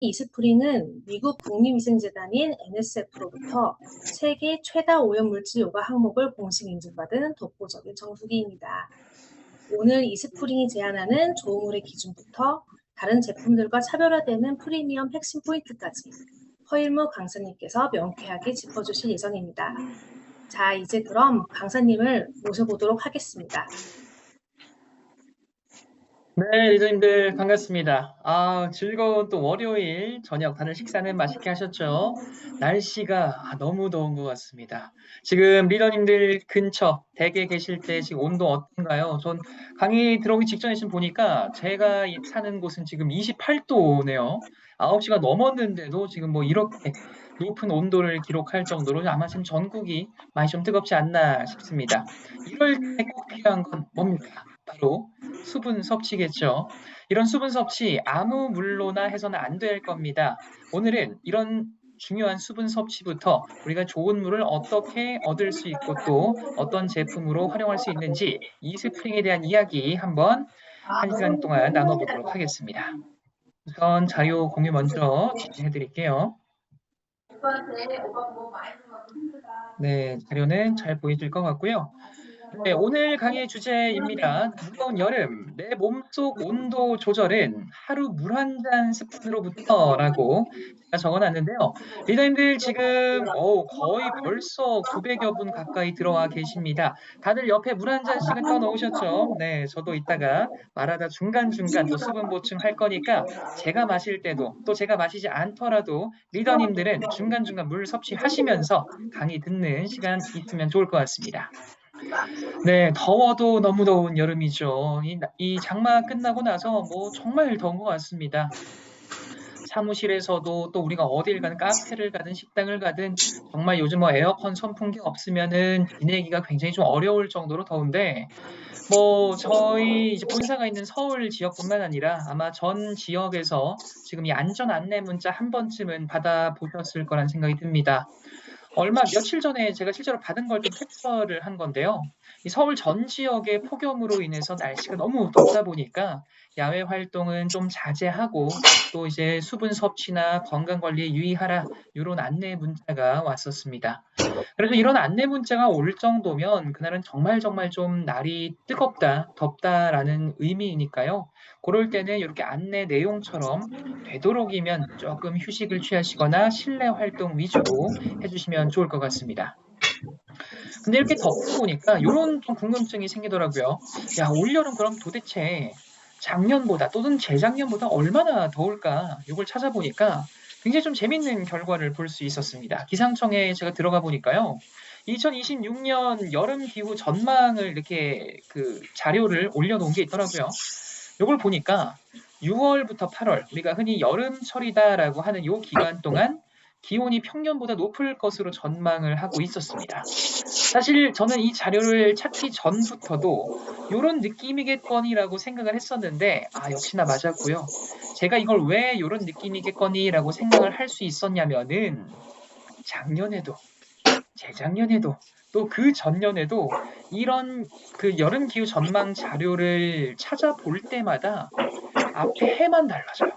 이스프링은 미국 국립위생재단인 NSF로부터 세계 최다 오염물질 요가 항목을 공식 인증받은 독보적인 정수기입니다. 오늘 이스프링이 제안하는 조우물의 기준부터 다른 제품들과 차별화되는 프리미엄 핵심 포인트까지 허일무 강사님께서 명쾌하게 짚어주실 예정입니다. 자, 이제 그럼 강사님을 모셔보도록 하겠습니다. 네, 리더님들 반갑습니다. 즐거운 또 월요일 저녁 다들 식사는 맛있게 하셨죠? 날씨가 너무 더운 것 같습니다. 지금 리더님들 근처 댁에 계실 때 지금 온도 어떤가요? 전 강의 들어오기 직전에 지금 보니까 제가 사는 곳은 지금 28도네요. 9시가 넘었는데도 지금 뭐 이렇게 높은 온도를 기록할 정도로 아마 지금 전국이 많이 좀 뜨겁지 않나 싶습니다. 이럴 때 꼭 필요한 건 뭡니까? 바로 수분 섭취겠죠. 이런 수분 섭취 아무 물로나 해서는 안 될 겁니다. 오늘은 이런 중요한 수분 섭취부터 우리가 좋은 물을 어떻게 얻을 수 있고 또 어떤 제품으로 활용할 수 있는지 이스프링에 대한 이야기 한번 1시간 동안 나눠보도록 하겠습니다. 우선 자료 공유 먼저 진행해 드릴게요. 네, 자료는 잘 보이실 것 같고요. 네, 오늘 강의 주제입니다. 무더운 여름, 내 몸속 온도 조절은 하루 물 한 잔 스푼으로부터라고 제가 적어놨는데요. 리더님들 지금 거의 벌써 900여 분 가까이 들어와 계십니다. 다들 옆에 물 한 잔씩은 떠놓으셨죠? 네, 저도 이따가 말하다 중간중간 또 수분 보충할 거니까 제가 마실 때도 또 제가 마시지 않더라도 리더님들은 중간중간 물 섭취하시면서 강의 듣는 시간 있으면 좋을 것 같습니다. 네, 더워도 너무 더운 여름이죠. 이 장마 끝나고 나서 뭐 정말 더운 것 같습니다. 사무실에서도 또 우리가 어딜 가든 카페를 가든 식당을 가든 정말 요즘 뭐 에어컨 선풍기 없으면은 지내기가 굉장히 좀 어려울 정도로 더운데 뭐 저희 이제 본사가 있는 서울 지역뿐만 아니라 아마 전 지역에서 지금 이 안전 안내 문자 한 번쯤은 받아보셨을 거란 생각이 듭니다. 며칠 전에 제가 실제로 받은 걸 좀 캡처를 한 건데요. 이 서울 전 지역의 폭염으로 인해서 날씨가 너무 덥다 보니까 야외 활동은 좀 자제하고 또 이제 수분 섭취나 건강 관리에 유의하라 이런 안내 문자가 왔었습니다. 그래서 이런 안내 문자가 올 정도면 그날은 정말 정말 좀 날이 뜨겁다, 덥다라는 의미이니까요. 그럴 때는 이렇게 안내 내용처럼 되도록이면 조금 휴식을 취하시거나 실내 활동 위주로 해주시면 좋을 것 같습니다. 근데 이렇게 덥다 보니까 이런 좀 궁금증이 생기더라고요. 야, 올여름 그럼 도대체 작년보다 또는 재작년보다 얼마나 더울까? 이걸 찾아보니까 굉장히 좀 재밌는 결과를 볼 수 있었습니다. 기상청에 제가 들어가 보니까요. 2026년 여름 기후 전망을 이렇게 그 자료를 올려놓은 게 있더라고요. 이걸 보니까 6월부터 8월, 우리가 흔히 여름철이다라고 하는 이 기간 동안 기온이 평년보다 높을 것으로 전망을 하고 있었습니다. 사실 저는 이 자료를 찾기 전부터도 이런 느낌이겠거니라고 생각을 했었는데, 역시나 맞았고요. 제가 이걸 왜 이런 느낌이겠거니라고 생각을 할 수 있었냐면은, 작년에도, 재작년에도, 또 그 전년에도 이런 그 여름 기후 전망 자료를 찾아볼 때마다 앞에 해만 달라져요.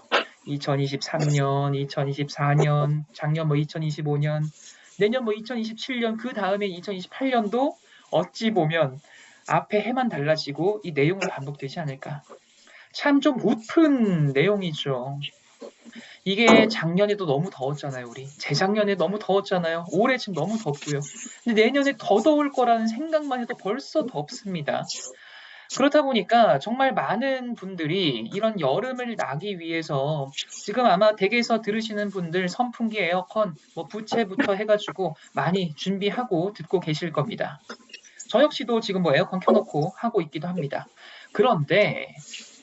2023년, 2024년, 작년 뭐 2025년, 내년 뭐 2027년, 그 다음에 2028년도 어찌 보면 앞에 해만 달라지고 이 내용은 반복되지 않을까. 참 좀 웃픈 내용이죠. 이게 작년에도 너무 더웠잖아요, 우리. 재작년에 너무 더웠잖아요. 올해 지금 너무 덥고요. 근데 내년에 더 더울 거라는 생각만 해도 벌써 덥습니다. 그렇다 보니까 정말 많은 분들이 이런 여름을 나기 위해서 지금 아마 댁에서 들으시는 분들 선풍기, 에어컨, 뭐 부채부터 해가지고 많이 준비하고 듣고 계실 겁니다. 저 역시도 지금 뭐 에어컨 켜놓고 하고 있기도 합니다. 그런데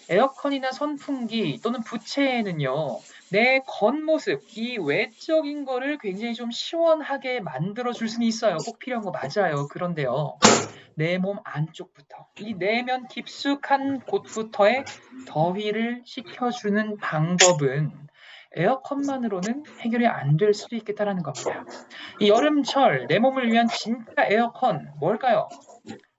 에어컨이나 선풍기 또는 부채에는요, 내 겉모습, 이 외적인 거를 굉장히 좀 시원하게 만들어줄 수는 있어요. 꼭 필요한 거 맞아요. 그런데요, 내 몸 안쪽부터, 이 내면 깊숙한 곳부터의 더위를 식혀주는 방법은 에어컨만으로는 해결이 안 될 수도 있겠다라는 겁니다. 이 여름철 내 몸을 위한 진짜 에어컨 뭘까요?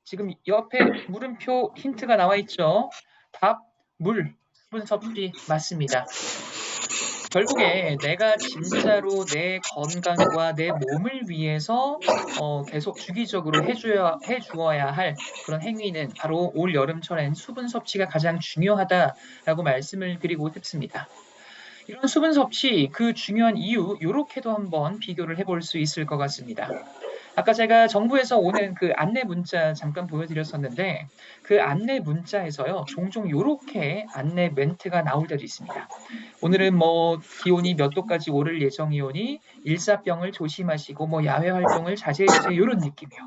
지금 옆에 물음표 힌트가 나와 있죠. 답, 물, 수분 섭취 맞습니다. 결국에 내가 진짜로 내 건강과 내 몸을 위해서 계속 주기적으로 해주어야 할 그런 행위는 바로 올 여름철엔 수분 섭취가 가장 중요하다라고 말씀을 드리고 싶습니다. 이런 수분 섭취, 그 중요한 이유, 요렇게도 한번 비교를 해볼 수 있을 것 같습니다. 아까 제가 정부에서 오는 그 안내 문자 잠깐 보여드렸었는데 그 안내 문자에서요 종종 요렇게 안내 멘트가 나올 때도 있습니다. 오늘은 뭐 기온이 몇 도까지 오를 예정이오니 일사병을 조심하시고 뭐 야외 활동을 자제해주세요 이런 느낌이요.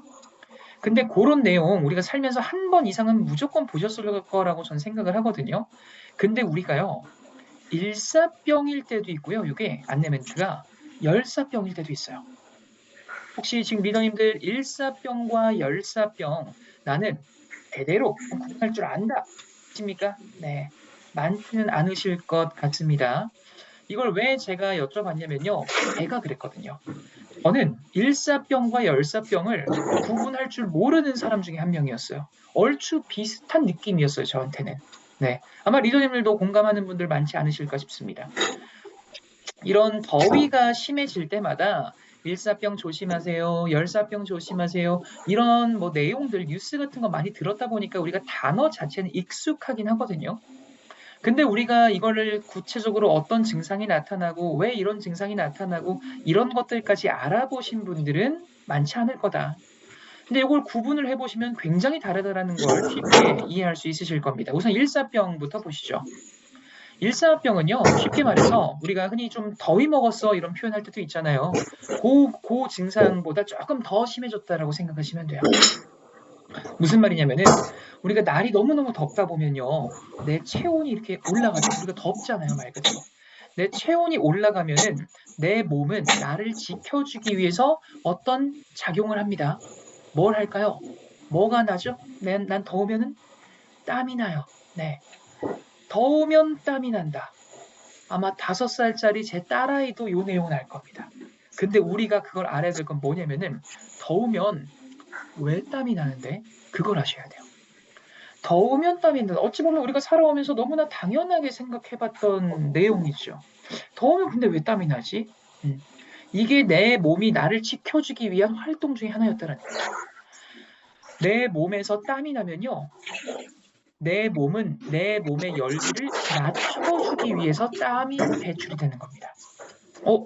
근데 그런 내용 우리가 살면서 한 번 이상은 무조건 보셨을 거라고 전 생각을 하거든요. 근데 우리가요 일사병일 때도 있고요. 이게 안내 멘트가 열사병일 때도 있어요. 혹시 지금 리더님들 일사병과 열사병 나는 제대로 구분할 줄 안다. 십니까? 네. 많지는 않으실 것 같습니다. 이걸 왜 제가 여쭤봤냐면요. 제가 그랬거든요. 저는 일사병과 열사병을 구분할 줄 모르는 사람 중에 한 명이었어요. 얼추 비슷한 느낌이었어요. 저한테는. 네. 아마 리더님들도 공감하는 분들 많지 않으실까 싶습니다. 이런 더위가 심해질 때마다 일사병 조심하세요, 열사병 조심하세요. 이런 뭐 내용들 뉴스 같은 거 많이 들었다 보니까 우리가 단어 자체는 익숙하긴 하거든요. 근데 우리가 이거를 구체적으로 어떤 증상이 나타나고 왜 이런 증상이 나타나고 이런 것들까지 알아보신 분들은 많지 않을 거다. 근데 이걸 구분을 해보시면 굉장히 다르다라는 걸 쉽게 이해할 수 있으실 겁니다. 우선 일사병부터 보시죠. 일사병은요, 쉽게 말해서 우리가 흔히 좀 더위 먹었어 이런 표현할 때도 있잖아요. 그 증상보다 조금 더 심해졌다라고 생각하시면 돼요. 무슨 말이냐면은 우리가 날이 너무너무 덥다 보면요, 내 체온이 이렇게 올라가죠. 우리가 덥잖아요, 말 그대로. 내 체온이 올라가면은 내 몸은 나를 지켜주기 위해서 어떤 작용을 합니다. 뭘 할까요? 뭐가 나죠? 난 더우면은 땀이 나요. 네. 더우면 땀이 난다. 아마 5살짜리 제 딸아이도 요 내용은 알 겁니다. 근데 우리가 그걸 알아야 될 건 뭐냐면은 더우면 왜 땀이 나는데? 그걸 아셔야 돼요. 더우면 땀이 난다. 어찌 보면 우리가 살아오면서 너무나 당연하게 생각해봤던 내용이죠. 더우면 근데 왜 땀이 나지? 이게 내 몸이 나를 지켜주기 위한 활동 중에 하나였다는 거죠. 내 몸에서 땀이 나면요. 내 몸은 내 몸의 열기를 낮춰주기 위해서 땀이 배출이 되는 겁니다.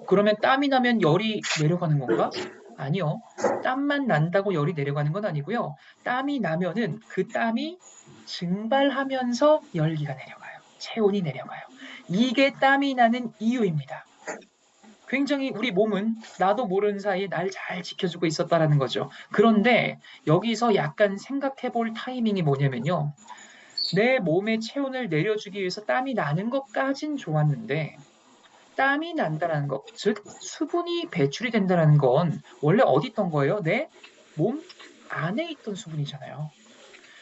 그러면 땀이 나면 열이 내려가는 건가? 아니요. 땀만 난다고 열이 내려가는 건 아니고요. 땀이 나면은 그 땀이 증발하면서 열기가 내려가요. 체온이 내려가요. 이게 땀이 나는 이유입니다. 굉장히 우리 몸은 나도 모르는 사이에 날 잘 지켜주고 있었다라는 거죠. 그런데 여기서 약간 생각해 볼 타이밍이 뭐냐면요. 내 몸의 체온을 내려주기 위해서 땀이 나는 것까진 좋았는데 땀이 난다는 것, 즉 수분이 배출이 된다는 건 원래 어디 있던 거예요? 내 몸 안에 있던 수분이잖아요.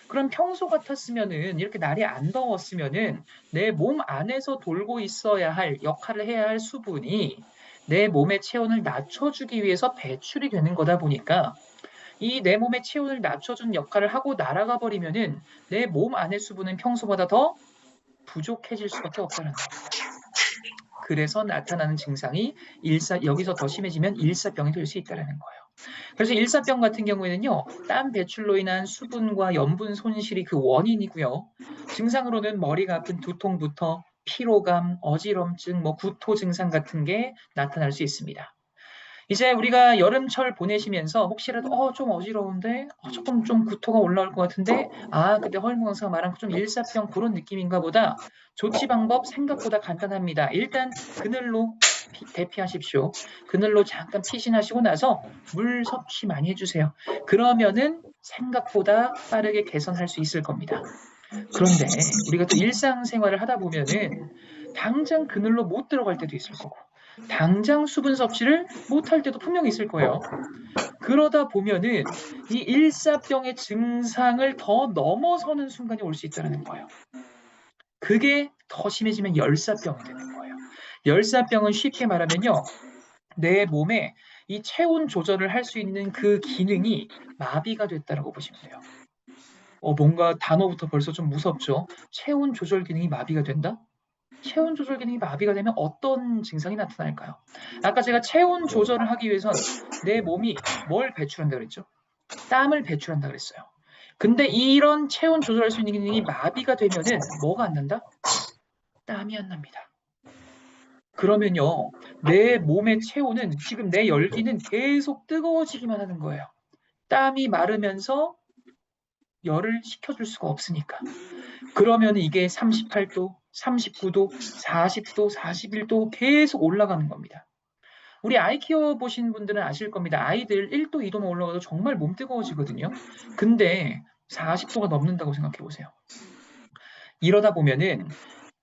그럼 평소 같았으면은 이렇게 날이 안 더웠으면은 내 몸 안에서 돌고 있어야 할 역할을 해야 할 수분이 내 몸의 체온을 낮춰주기 위해서 배출이 되는 거다 보니까 이 내 몸의 체온을 낮춰준 역할을 하고 날아가 버리면은 내 몸 안의 수분은 평소보다 더 부족해질 수밖에 없다는 겁니다. 그래서 나타나는 증상이 여기서 더 심해지면 일사병이 될 수 있다는 거예요. 그래서 일사병 같은 경우에는요, 땀 배출로 인한 수분과 염분 손실이 그 원인이고요. 증상으로는 머리가 아픈 두통부터 피로감, 어지럼증, 구토 증상 같은 게 나타날 수 있습니다. 이제 우리가 여름철 보내시면서 혹시라도 좀 어지러운데 조금 좀 구토가 올라올 것 같은데 근데 허윤 강사가 말한 좀 일사병 그런 느낌인가 보다. 조치 방법 생각보다 간단합니다. 일단 그늘로 대피하십시오. 그늘로 잠깐 피신하시고 나서 물 섭취 많이 해주세요. 그러면은 생각보다 빠르게 개선할 수 있을 겁니다. 그런데 우리가 또 일상생활을 하다 보면은 당장 그늘로 못 들어갈 때도 있을 거고 당장 수분 섭취를 못할 때도 분명히 있을 거예요. 그러다 보면은 이 일사병의 증상을 더 넘어서는 순간이 올 수 있다는 거예요. 그게 더 심해지면 열사병이 되는 거예요. 열사병은 쉽게 말하면요. 내 몸에 이 체온 조절을 할 수 있는 그 기능이 마비가 됐다라고 보시면 돼요. 뭔가 단어부터 벌써 좀 무섭죠? 체온 조절 기능이 마비가 된다? 체온 조절 기능이 마비가 되면 어떤 증상이 나타날까요? 아까 제가 체온 조절을 하기 위해선 내 몸이 뭘 배출한다 그랬죠? 땀을 배출한다 그랬어요. 근데 이런 체온 조절할 수 있는 기능이 마비가 되면은 뭐가 안 난다? 땀이 안 납니다. 그러면요, 내 몸의 체온은 지금 내 열기는 계속 뜨거워지기만 하는 거예요. 땀이 마르면서 열을 식혀줄 수가 없으니까. 그러면 이게 38도, 39도, 40도, 41도 계속 올라가는 겁니다. 우리 아이 키워보신 분들은 아실 겁니다. 아이들 1도, 2도만 올라가도 정말 몸 뜨거워지거든요. 근데 40도가 넘는다고 생각해 보세요. 이러다 보면은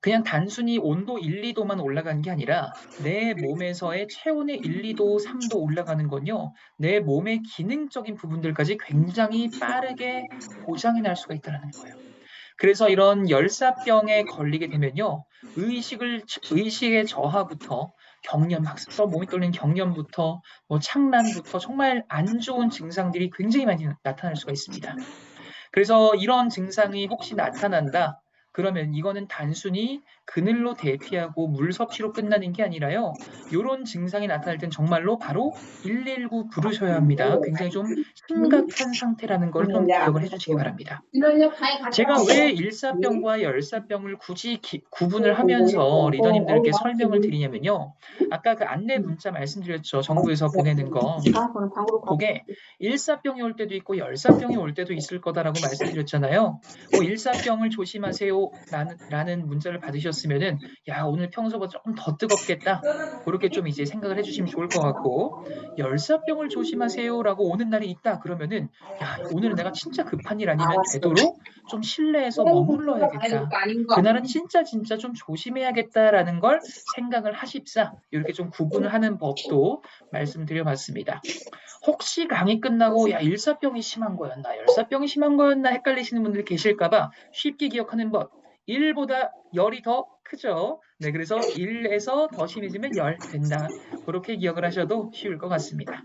그냥 단순히 온도 1, 2도만 올라가는 게 아니라 내 몸에서의 체온의 1, 2도, 3도 올라가는 건요. 내 몸의 기능적인 부분들까지 굉장히 빠르게 고장이 날 수가 있다는 거예요. 그래서 이런 열사병에 걸리게 되면요. 의식의 저하부터 경련, 막 몸이 떨리는 경련부터 뭐 착란부터 정말 안 좋은 증상들이 굉장히 많이 나타날 수가 있습니다. 그래서 이런 증상이 혹시 나타난다. 그러면 이거는 단순히 그늘로 대피하고 물 섭취로 끝나는 게 아니라요. 이런 증상이 나타날 땐 정말로 바로 119 부르셔야 합니다. 굉장히 좀 심각한 상태라는 걸 좀 기억을 해주시기 바랍니다. 제가 왜 일사병과 열사병을 굳이 구분을 하면서 리더님들께 설명을 드리냐면요. 아까 그 안내 문자 말씀드렸죠. 정부에서 보내는 거. 그게 일사병이 올 때도 있고 열사병이 올 때도 있을 거다라고 말씀드렸잖아요. 일사병을 조심하세요 라는 문자를 받으셨으면은 야 오늘 평소보다 조금 더 뜨겁겠다. 그렇게 좀 이제 생각을 해주시면 좋을 것 같고 열사병을 조심하세요라고 오는 날이 있다 그러면은 야 오늘은 내가 진짜 급한 일 아니면 되도록 좀 실내에서 머물러야겠다. 그날은 진짜 좀 조심해야겠다라는 걸 생각을 하십사 이렇게 좀 구분을 하는 법도 말씀드려봤습니다. 혹시 강의 끝나고 야 일사병이 심한 거였나 열사병이 심한 거였나 헷갈리시는 분들이 계실까봐 쉽게 기억하는 법 1보다 열이 더 크죠. 네, 그래서 1에서 더 심해지면 열 된다. 그렇게 기억을 하셔도 쉬울 것 같습니다.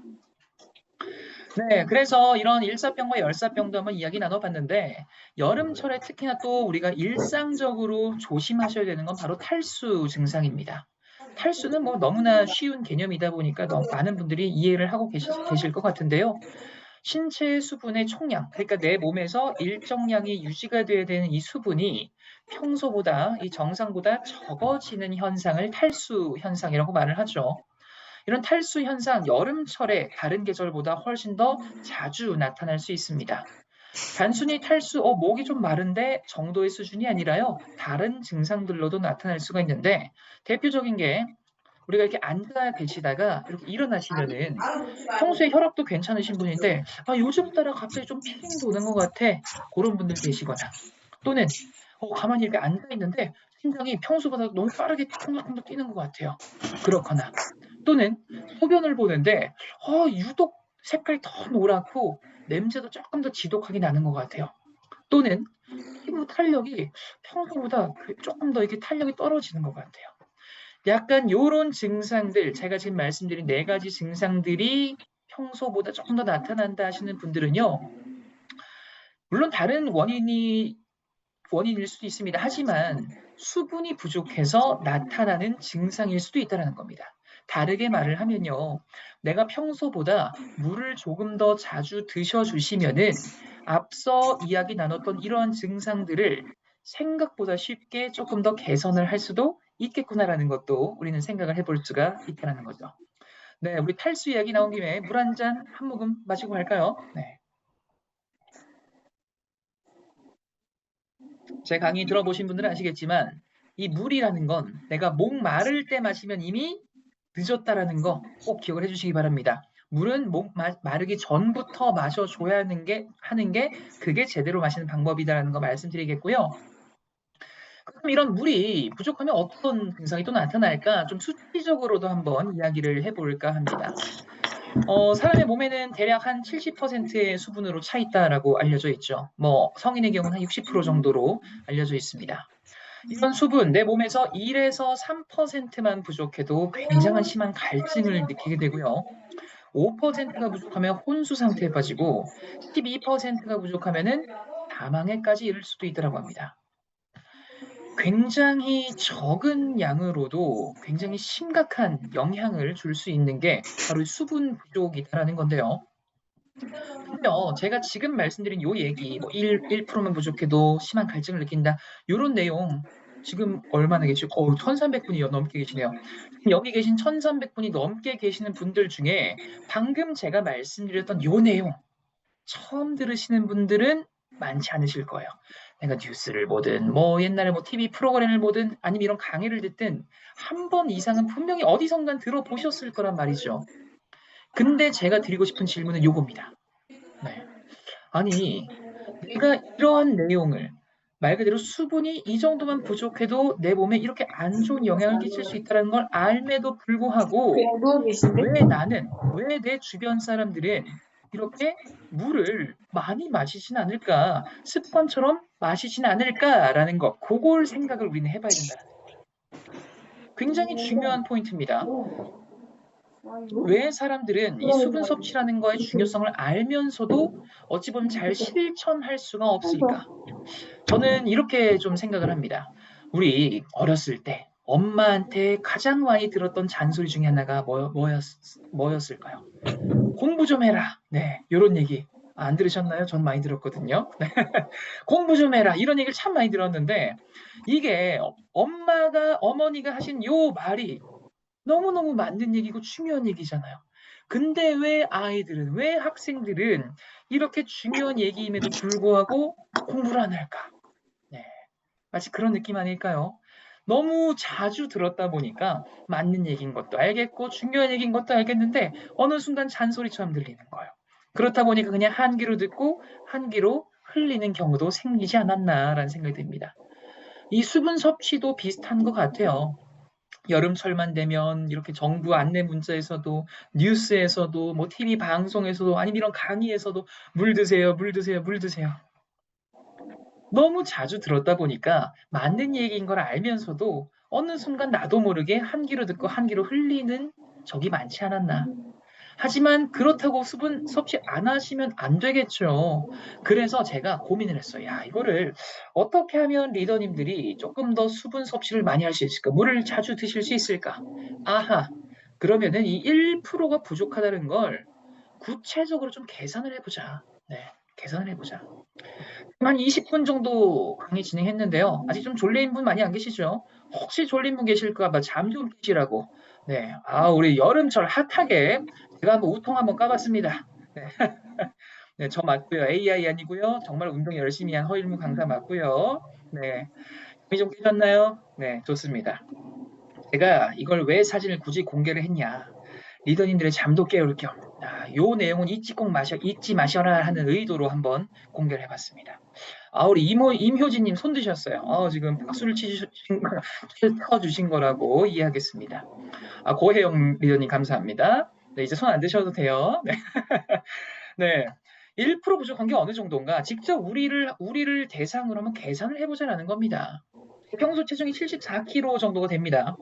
네, 그래서 이런 일사병과 열사병도 한번 이야기 나눠봤는데 여름철에 특히나 또 우리가 일상적으로 조심하셔야 되는 건 바로 탈수 증상입니다. 탈수는 뭐 너무나 쉬운 개념이다 보니까 너무 많은 분들이 이해를 하고 계실 것 같은데요. 신체 수분의 총량, 그러니까 내 몸에서 일정량이 유지가 돼야 되는 이 수분이 평소보다 이 정상보다 적어지는 현상을 탈수 현상이라고 말을 하죠. 이런 탈수 현상 여름철에 다른 계절보다 훨씬 더 자주 나타날 수 있습니다. 단순히 탈수, 목이 좀 마른데 정도의 수준이 아니라요. 다른 증상들로도 나타날 수가 있는데 대표적인 게 우리가 이렇게 앉아 계시다가 이렇게 일어나시면은 평소에 혈압도 괜찮으신 분인데 요즘 따라 갑자기 좀 피링 도는 것 같아. 그런 분들 계시거나 또는 가만히 이렇게 앉아 있는데 심장이 평소보다 너무 빠르게 콩닥콩닥 뛰는 것 같아요. 그렇거나 또는 소변을 보는데 유독 색깔이 더 노랗고 냄새도 조금 더 지독하게 나는 것 같아요. 또는 피부 탄력이 평소보다 조금 더 이렇게 탄력이 떨어지는 것 같아요. 약간 요런 증상들, 제가 지금 말씀드린 4가지 증상들이 평소보다 조금 더 나타난다 하시는 분들은요. 물론 다른 원인일 수도 있습니다. 하지만 수분이 부족해서 나타나는 증상일 수도 있다는 겁니다. 다르게 말을 하면요. 내가 평소보다 물을 조금 더 자주 드셔주시면은 앞서 이야기 나눴던 이러한 증상들을 생각보다 쉽게 조금 더 개선을 할 수도 있겠구나라는 것도 우리는 생각을 해볼 수가 있다는 거죠. 네, 우리 탈수 이야기 나온 김에 물 한 잔 한 모금 마시고 갈까요? 네. 제 강의 들어보신 분들은 아시겠지만 이 물이라는 건 내가 목 마를 때 마시면 이미 늦었다라는 거 꼭 기억을 해주시기 바랍니다. 물은 목 마르기 전부터 마셔줘야 하는 게 그게 제대로 마시는 방법이다라는 거 말씀드리겠고요. 그럼 이런 물이 부족하면 어떤 증상이 또 나타날까? 좀 수치적으로도 한번 이야기를 해볼까 합니다. 사람의 몸에는 대략 한 70%의 수분으로 차 있다라고 알려져 있죠. 뭐 성인의 경우는 한 60% 정도로 알려져 있습니다. 이런 수분, 내 몸에서 1에서 3%만 부족해도 굉장한 심한 갈증을 느끼게 되고요. 5%가 부족하면 혼수 상태에 빠지고 12%가 부족하면은 사망에까지 이를 수도 있다고 합니다. 굉장히 적은 양으로도 굉장히 심각한 영향을 줄 수 있는 게 바로 수분 부족이다라는 건데요. 그럼요, 제가 지금 말씀드린 요 얘기, 뭐 1%만 부족해도 심한 갈증을 느낀다. 요런 내용, 지금 얼마나 계시고, 1300분이 넘게 계시네요. 여기 계신 1300분이 넘게 계시는 분들 중에 방금 제가 말씀드렸던 요 내용, 처음 들으시는 분들은 많지 않으실 거예요. 내가 뉴스를 보든, 뭐 옛날에 뭐 TV 프로그램을 보든, 아니면 이런 강의를 듣든, 한 번 이상은 분명히 어디선간 들어보셨을 거란 말이죠. 근데 제가 드리고 싶은 질문은 요겁니다. 네. 아니, 내가 이러한 내용을 말 그대로 수분이 이 정도만 부족해도 내 몸에 이렇게 안 좋은 영향을 끼칠 수 있다는 걸 알매도 불구하고 그냥 누워 계신데? 왜 내 주변 사람들은 이렇게 물을 많이 마시진 않을까, 습관처럼 마시진 않을까라는 것, 그걸 생각을 우리는 해봐야 된다는 거예요. 굉장히 중요한 포인트입니다. 왜 사람들은 이 수분 섭취라는 거의 중요성을 알면서도 어찌 보면 잘 실천할 수가 없을까? 저는 이렇게 좀 생각을 합니다. 우리 어렸을 때 엄마한테 가장 많이 들었던 잔소리 중에 하나가 뭐였을까요? 공부 좀 해라. 네, 이런 얘기. 안 들으셨나요? 전 많이 들었거든요. 공부 좀 해라. 이런 얘기를 참 많이 들었는데 이게 어머니가 하신 요 말이 너무너무 맞는 얘기고 중요한 얘기잖아요. 근데 왜 학생들은 이렇게 중요한 얘기임에도 불구하고 공부를 안 할까? 네, 마치 그런 느낌 아닐까요? 너무 자주 들었다 보니까 맞는 얘기인 것도 알겠고 중요한 얘기인 것도 알겠는데 어느 순간 잔소리처럼 들리는 거예요. 그렇다 보니까 그냥 한 귀로 듣고 한 귀로 흘리는 경우도 생기지 않았나라는 생각이 듭니다. 이 수분 섭취도 비슷한 것 같아요. 여름철만 되면 이렇게 정부 안내 문자에서도 뉴스에서도 뭐 TV 방송에서도 아니면 이런 강의에서도 물 드세요, 물 드세요, 물 드세요. 너무 자주 들었다 보니까 맞는 얘기인 걸 알면서도 어느 순간 나도 모르게 한 귀로 듣고 한 귀로 흘리는 적이 많지 않았나. 하지만 그렇다고 수분 섭취 안 하시면 안 되겠죠. 그래서 제가 고민을 했어요. 야, 이거를 어떻게 하면 리더님들이 조금 더 수분 섭취를 많이 할 수 있을까? 물을 자주 드실 수 있을까? 아하, 그러면은 이 1%가 부족하다는 걸 구체적으로 좀 계산을 해보자. 네, 계산을 해보자. 한 20분 정도 강의 진행했는데요. 아직 좀 졸린 분 많이 안 계시죠? 혹시 졸린 분 계실까 봐 잠 좀 깨시라고. 네, 우리 여름철 핫하게 제가 한번 우통 한번 까봤습니다. 네, 네, 저 맞고요. AI 아니고요. 정말 운동 열심히 한 허일무 강사 맞고요. 네, 잠이 좀 깨셨나요? 네, 좋습니다. 제가 이걸 왜 사진을 굳이 공개를 했냐? 리더님들의 잠도 깨울 겸, 요 내용은 잊지 마셔라 하는 의도로 한번 공개를 해봤습니다. 우리 임효진님 손 드셨어요. 지금 박수를 쳐주신 거라고 이해하겠습니다. 고혜영 리더님 감사합니다. 네, 이제 손 안 드셔도 돼요. 네. 네. 1% 부족한 게 어느 정도인가? 직접 우리를 대상으로 한번 계산을 해보자라는 겁니다. 평소 체중이 74kg 정도가 됩니다.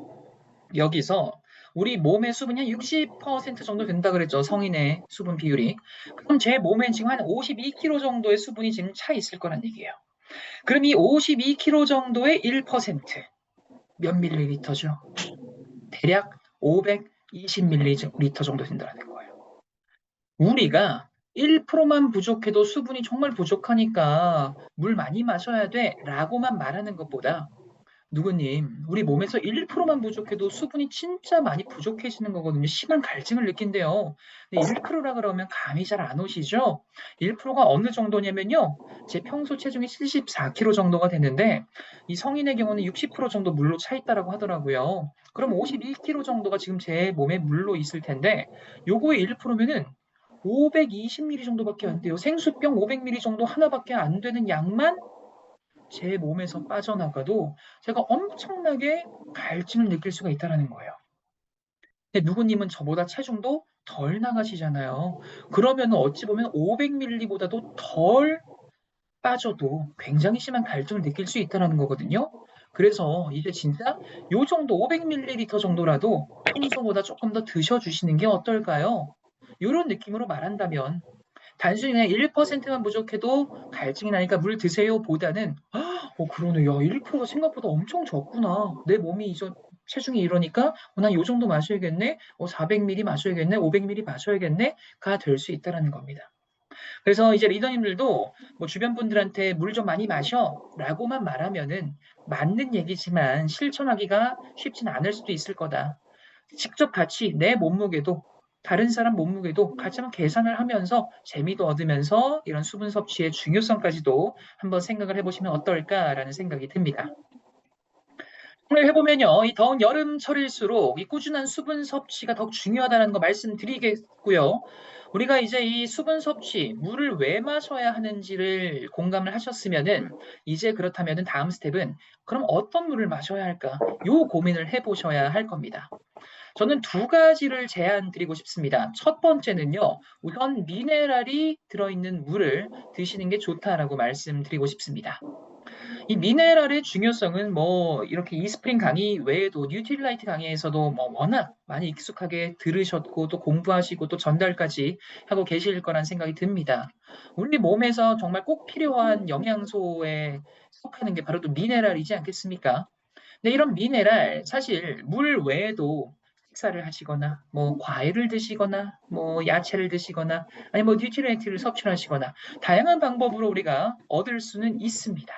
여기서 우리 몸의 수분이 한 60% 정도 된다 그랬죠. 성인의 수분 비율이. 그럼 제 몸엔 지금 한 52kg 정도의 수분이 지금 차 있을 거란 얘기예요. 그럼 이 52kg 정도의 1%몇 밀리리터죠? 대략 520ml 정도 된다는 거예요. 우리가 1%만 부족해도 수분이 정말 부족하니까 물 많이 마셔야 돼 라고만 말하는 것보다 누구님, 우리 몸에서 1%만 부족해도 수분이 진짜 많이 부족해지는 거거든요. 심한 갈증을 느낀대요. 근데 1%라 그러면 감이 잘 안 오시죠? 1%가 어느 정도냐면요. 제 평소 체중이 74kg 정도가 되는데 이 성인의 경우는 60% 정도 물로 차 있다라고 하더라고요. 그럼 51kg 정도가 지금 제 몸에 물로 있을 텐데 요거의 1%면은 520ml 정도밖에 안 돼요. 생수병 500ml 정도 하나밖에 안 되는 양만 제 몸에서 빠져나가도 제가 엄청나게 갈증을 느낄 수가 있다는 거예요. 근데 누구님은 저보다 체중도 덜 나가시잖아요. 그러면 어찌 보면 500ml보다도 덜 빠져도 굉장히 심한 갈증을 느낄 수 있다는 거거든요. 그래서 이제 진짜 요 정도 500ml 정도라도 평소보다 조금 더 드셔주시는 게 어떨까요? 이런 느낌으로 말한다면 단순히 그냥 1%만 부족해도 갈증이 나니까 물 드세요 보다는 그러네. 야, 1%가 생각보다 엄청 적구나. 내 몸이 체중이 이러니까 난 요 정도 마셔야겠네. 400ml 마셔야겠네. 500ml 마셔야겠네.가 될 수 있다라는 겁니다. 그래서 이제 리더님들도 뭐 주변 분들한테 물 좀 많이 마셔라고만 말하면은 맞는 얘기지만 실천하기가 쉽진 않을 수도 있을 거다. 직접 같이 내 몸무게도 다른 사람 몸무게도 같이 한번 계산을 하면서 재미도 얻으면서 이런 수분 섭취의 중요성까지도 한번 생각을 해보시면 어떨까라는 생각이 듭니다. 오늘 해보면요, 이 더운 여름철일수록 이 꾸준한 수분 섭취가 더욱 중요하다는 거 말씀드리겠고요. 우리가 이제 이 수분 섭취, 물을 왜 마셔야 하는지를 공감을 하셨으면은 이제 그렇다면은 다음 스텝은 그럼 어떤 물을 마셔야 할까? 요 고민을 해보셔야 할 겁니다. 저는 두 가지를 제안 드리고 싶습니다. 첫 번째는요, 우선 미네랄이 들어있는 물을 드시는 게 좋다라고 말씀드리고 싶습니다. 이 미네랄의 중요성은 뭐 이렇게 이스프링 강의 외에도 뉴트릴라이트 강의에서도 뭐 워낙 많이 익숙하게 들으셨고 또 공부하시고 또 전달까지 하고 계실 거란 생각이 듭니다. 우리 몸에서 정말 꼭 필요한 영양소에 속하는 게 바로 또 미네랄이지 않겠습니까? 근데 이런 미네랄 사실 물 외에도 식사를 하시거나 뭐 과일을 드시거나 뭐 야채를 드시거나 아니 뭐 뉴트리엔트를 섭취하시거나 다양한 방법으로 우리가 얻을 수는 있습니다.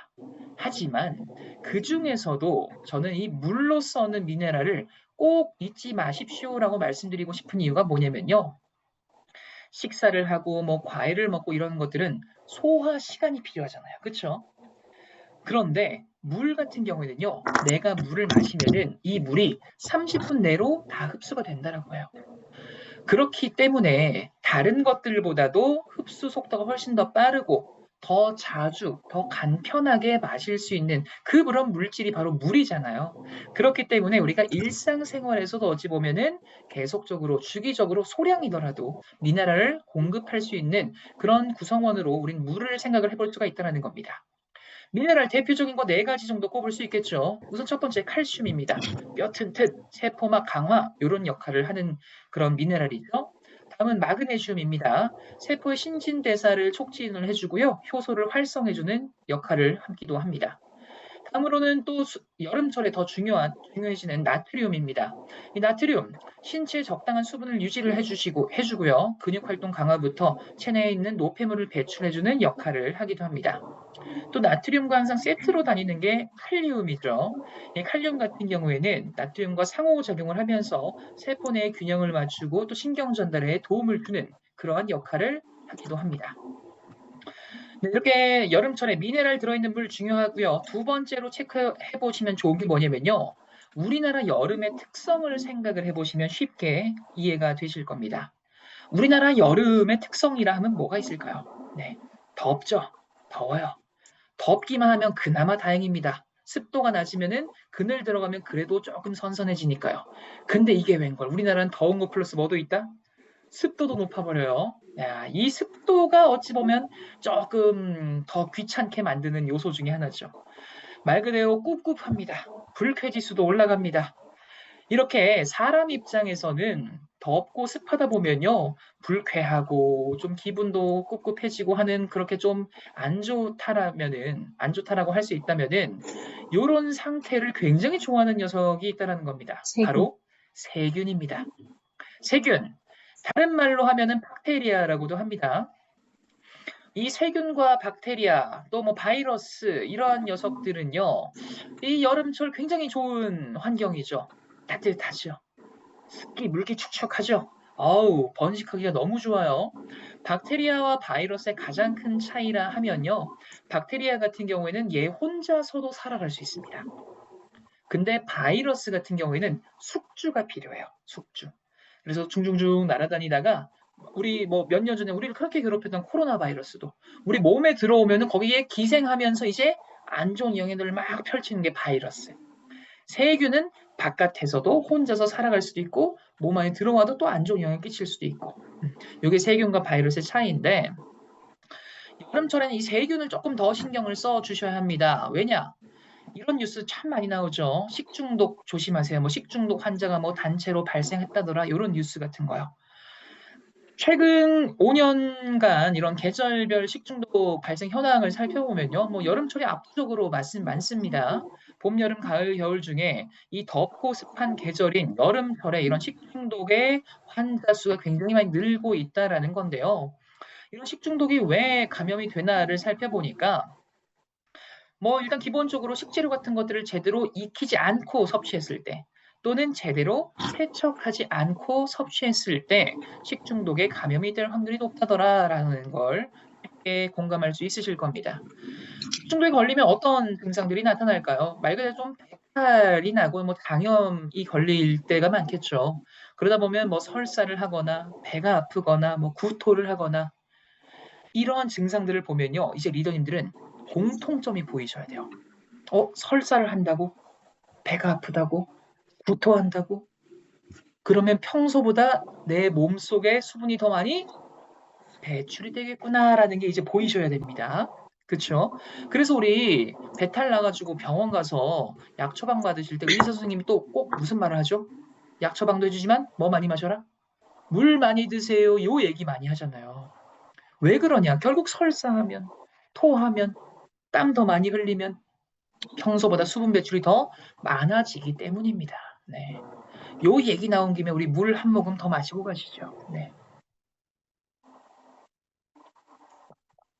하지만 그 중에서도 저는 이 물로서는 미네랄을 꼭 잊지 마십시오라고 말씀드리고 싶은 이유가 뭐냐면요. 식사를 하고 뭐 과일을 먹고 이런 것들은 소화 시간이 필요하잖아요. 그렇죠? 그런데 물 같은 경우에는요. 내가 물을 마시면은 이 물이 30분 내로 다 흡수가 된다라고 해요. 그렇기 때문에 다른 것들보다도 흡수 속도가 훨씬 더 빠르고 더 자주, 더 간편하게 마실 수 있는 그런 물질이 바로 물이잖아요. 그렇기 때문에 우리가 일상생활에서도 어찌 보면은 계속적으로 주기적으로 소량이더라도 미네랄을 공급할 수 있는 그런 구성원으로 우린 물을 생각을 해볼 수가 있다는 겁니다. 미네랄 대표적인 거 네 가지 정도 꼽을 수 있겠죠. 우선 첫 번째 칼슘입니다. 뼈 튼튼, 세포막 강화 이런 역할을 하는 그런 미네랄이죠. 다음은 마그네슘입니다. 세포의 신진대사를 촉진을 해주고요. 효소를 활성해주는 역할을 하기도 합니다. 다음으로는 또 여름철에 더 중요해지는 나트륨입니다. 이 나트륨, 신체에 적당한 수분을 유지를 해주고요. 근육 활동 강화부터 체내에 있는 노폐물을 배출해주는 역할을 하기도 합니다. 또 나트륨과 항상 세트로 다니는 게 칼륨이죠. 이 칼륨 같은 경우에는 나트륨과 상호작용을 하면서 세포 내의 균형을 맞추고 또 신경 전달에 도움을 주는 그러한 역할을 하기도 합니다. 네, 이렇게 여름철에 미네랄 들어있는 물 중요하고요. 두 번째로 체크해 보시면 좋은 게 뭐냐면요. 우리나라 여름의 특성을 생각을 해보시면 쉽게 이해가 되실 겁니다. 우리나라 여름의 특성이라 하면 뭐가 있을까요? 네, 덥죠. 더워요. 덥기만 하면 그나마 다행입니다. 습도가 낮으면은 그늘 들어가면 그래도 조금 선선해지니까요. 근데 이게 웬걸? 우리나라는 더운 거 플러스 뭐도 있다? 습도도 높아버려요. 야, 이 습도가 어찌 보면 조금 더 귀찮게 만드는 요소 중에 하나죠. 말 그대로 꿉꿉합니다. 불쾌지수도 올라갑니다. 이렇게 사람 입장에서는 덥고 습하다 보면요. 불쾌하고 좀 기분도 꿉꿉해지고 하는 그렇게 좀 안 좋다라고 할 수 있다면은 요런 상태를 굉장히 좋아하는 녀석이 있다는 겁니다. 세균. 바로 세균입니다. 세균. 다른 말로 하면은 박테리아라고도 합니다. 이 세균과 박테리아 또 뭐 바이러스 이러한 녀석들은요. 이 여름철 굉장히 좋은 환경이죠. 따뜻하죠. 습기, 물기 축축하죠. 아우, 번식하기가 너무 좋아요. 박테리아와 바이러스의 가장 큰 차이라 하면요. 박테리아 같은 경우에는 얘 혼자서도 살아갈 수 있습니다. 근데 바이러스 같은 경우에는 숙주가 필요해요. 숙주. 그래서 중중중 날아다니다가 우리 뭐 몇 년 전에 우리를 그렇게 괴롭혔던 코로나 바이러스도 우리 몸에 들어오면은 거기에 기생하면서 이제 안 좋은 영향들을 막 펼치는 게 바이러스. 세균은 바깥에서도 혼자서 살아갈 수도 있고 몸 안에 들어와도 또 안 좋은 영향을 끼칠 수도 있고 이게 세균과 바이러스의 차이인데 여름철에는 이 세균을 조금 더 신경을 써 주셔야 합니다. 왜냐? 이런 뉴스 참 많이 나오죠. 식중독 조심하세요. 뭐 식중독 환자가 뭐 단체로 발생했다더라. 이런 뉴스 같은 거요. 최근 5년간 이런 계절별 식중독 발생 현황을 살펴보면요. 뭐 여름철이 압도적으로 많습니다. 봄, 여름, 가을, 겨울 중에 이 덥고 습한 계절인 여름철에 이런 식중독의 환자 수가 굉장히 많이 늘고 있다라는 건데요. 이런 식중독이 왜 감염이 되나를 살펴보니까 뭐 일단 기본적으로 식재료 같은 것들을 제대로 익히지 않고 섭취했을 때 또는 제대로 세척하지 않고 섭취했을 때 식중독에 감염이 될 확률이 높다더라라는 걸 쉽게 공감할 수 있으실 겁니다. 식중독에 걸리면 어떤 증상들이 나타날까요? 말 그대로 좀 배탈이 나고 뭐 장염이 걸릴 때가 많겠죠. 그러다 보면 뭐 설사를 하거나 배가 아프거나 뭐 구토를 하거나 이러한 증상들을 보면요. 이제 리더님들은 공통점이 보이셔야 돼요. 설사를 한다고? 배가 아프다고? 구토한다고? 그러면 평소보다 내 몸속에 수분이 더 많이 배출이 되겠구나라는 게 이제 보이셔야 됩니다. 그쵸? 그래서 우리 배탈 나가지고 병원 가서 약 처방 받으실 때 의사 선생님이 또 꼭 무슨 말을 하죠? 약 처방도 해주지만 뭐 많이 마셔라? 물 많이 드세요. 요 얘기 많이 하잖아요. 왜 그러냐? 결국 설사하면, 토하면, 땀 더 많이 흘리면 평소보다 수분 배출이 더 많아지기 때문입니다. 네. 요 얘기 나온 김에 우리 물 한 모금 더 마시고 가시죠. 네.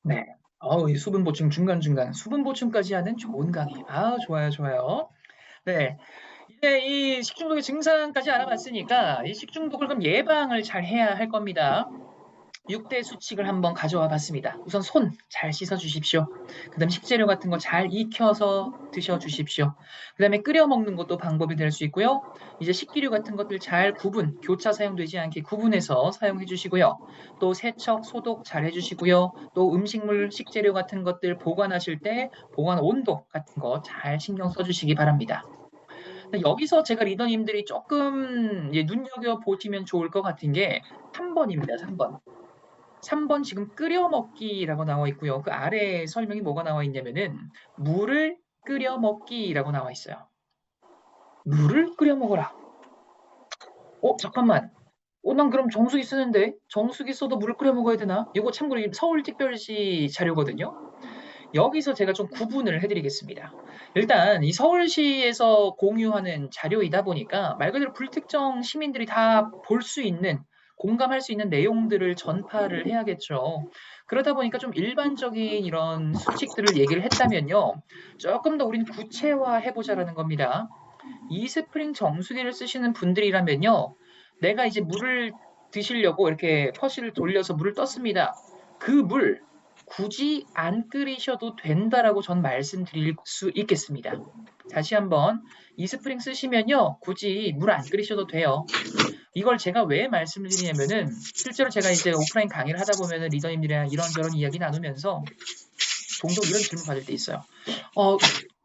네. 이 수분 보충 중간중간 수분 보충까지 하는 좋은 강의. 좋아요, 좋아요. 네. 이제 이 식중독의 증상까지 알아봤으니까 이 식중독을 그럼 예방을 잘 해야 할 겁니다. 6대 수칙을 한번 가져와 봤습니다. 우선 손 잘 씻어 주십시오. 그다음 식재료 같은 거 잘 익혀서 드셔 주십시오. 그다음에 끓여 먹는 것도 방법이 될 수 있고요. 이제 식기류 같은 것들 잘 교차 사용되지 않게 구분해서 사용해 주시고요. 또 세척, 소독 잘 해 주시고요. 또 음식물, 식재료 같은 것들 보관하실 때 보관 온도 같은 거 잘 신경 써 주시기 바랍니다. 여기서 제가 리더님들이 조금 눈여겨 보시면 좋을 것 같은 게 3번입니다. 3번. 3번 지금 끓여 먹기라고 나와 있고요. 그 아래 설명이 뭐가 나와 있냐면은 물을 끓여 먹기라고 나와 있어요. 물을 끓여 먹어라. 잠깐만. 난 그럼 정수기 쓰는데 정수기 써도 물을 끓여 먹어야 되나? 이거 참고로 서울특별시 자료거든요. 여기서 제가 좀 구분을 해드리겠습니다. 일단 이 서울시에서 공유하는 자료이다 보니까 말 그대로 불특정 시민들이 다 볼 수 있는 공감할 수 있는 내용들을 전파를 해야겠죠. 그러다 보니까 좀 일반적인 이런 수칙들을 얘기를 했다면요. 조금 더 우린 구체화해보자라는 겁니다. 이스프링 정수기를 쓰시는 분들이라면요. 내가 이제 물을 드시려고 이렇게 퍼시를 돌려서 물을 떴습니다. 그 물 굳이 안 끓이셔도 된다라고 전 말씀드릴 수 있겠습니다. 다시 한번 이스프링 쓰시면요. 굳이 물 안 끓이셔도 돼요. 이걸 제가 왜 말씀을 드리냐면은 실제로 제가 이제 오프라인 강의를 하다 보면은 리더님들이랑 이런저런 이야기 나누면서 종종 이런 질문 받을 때 있어요.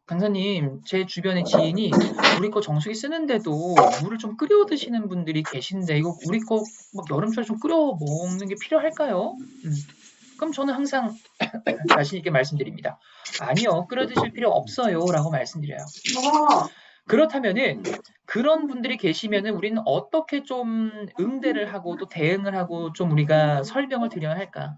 강사님, 제 주변에 지인이 우리 거 정수기 쓰는데도 물을 좀 끓여 드시는 분들이 계신데 이거 우리 거 막 여름철에 좀 끓여 먹는 게 필요할까요? 그럼 저는 항상 자신 있게 말씀드립니다. 아니요, 끓여 드실 필요 없어요라고 말씀드려요. 그렇다면은 그런 분들이 계시면은 우리는 어떻게 좀 응대를 하고 또 대응을 하고 좀 우리가 설명을 드려야 할까?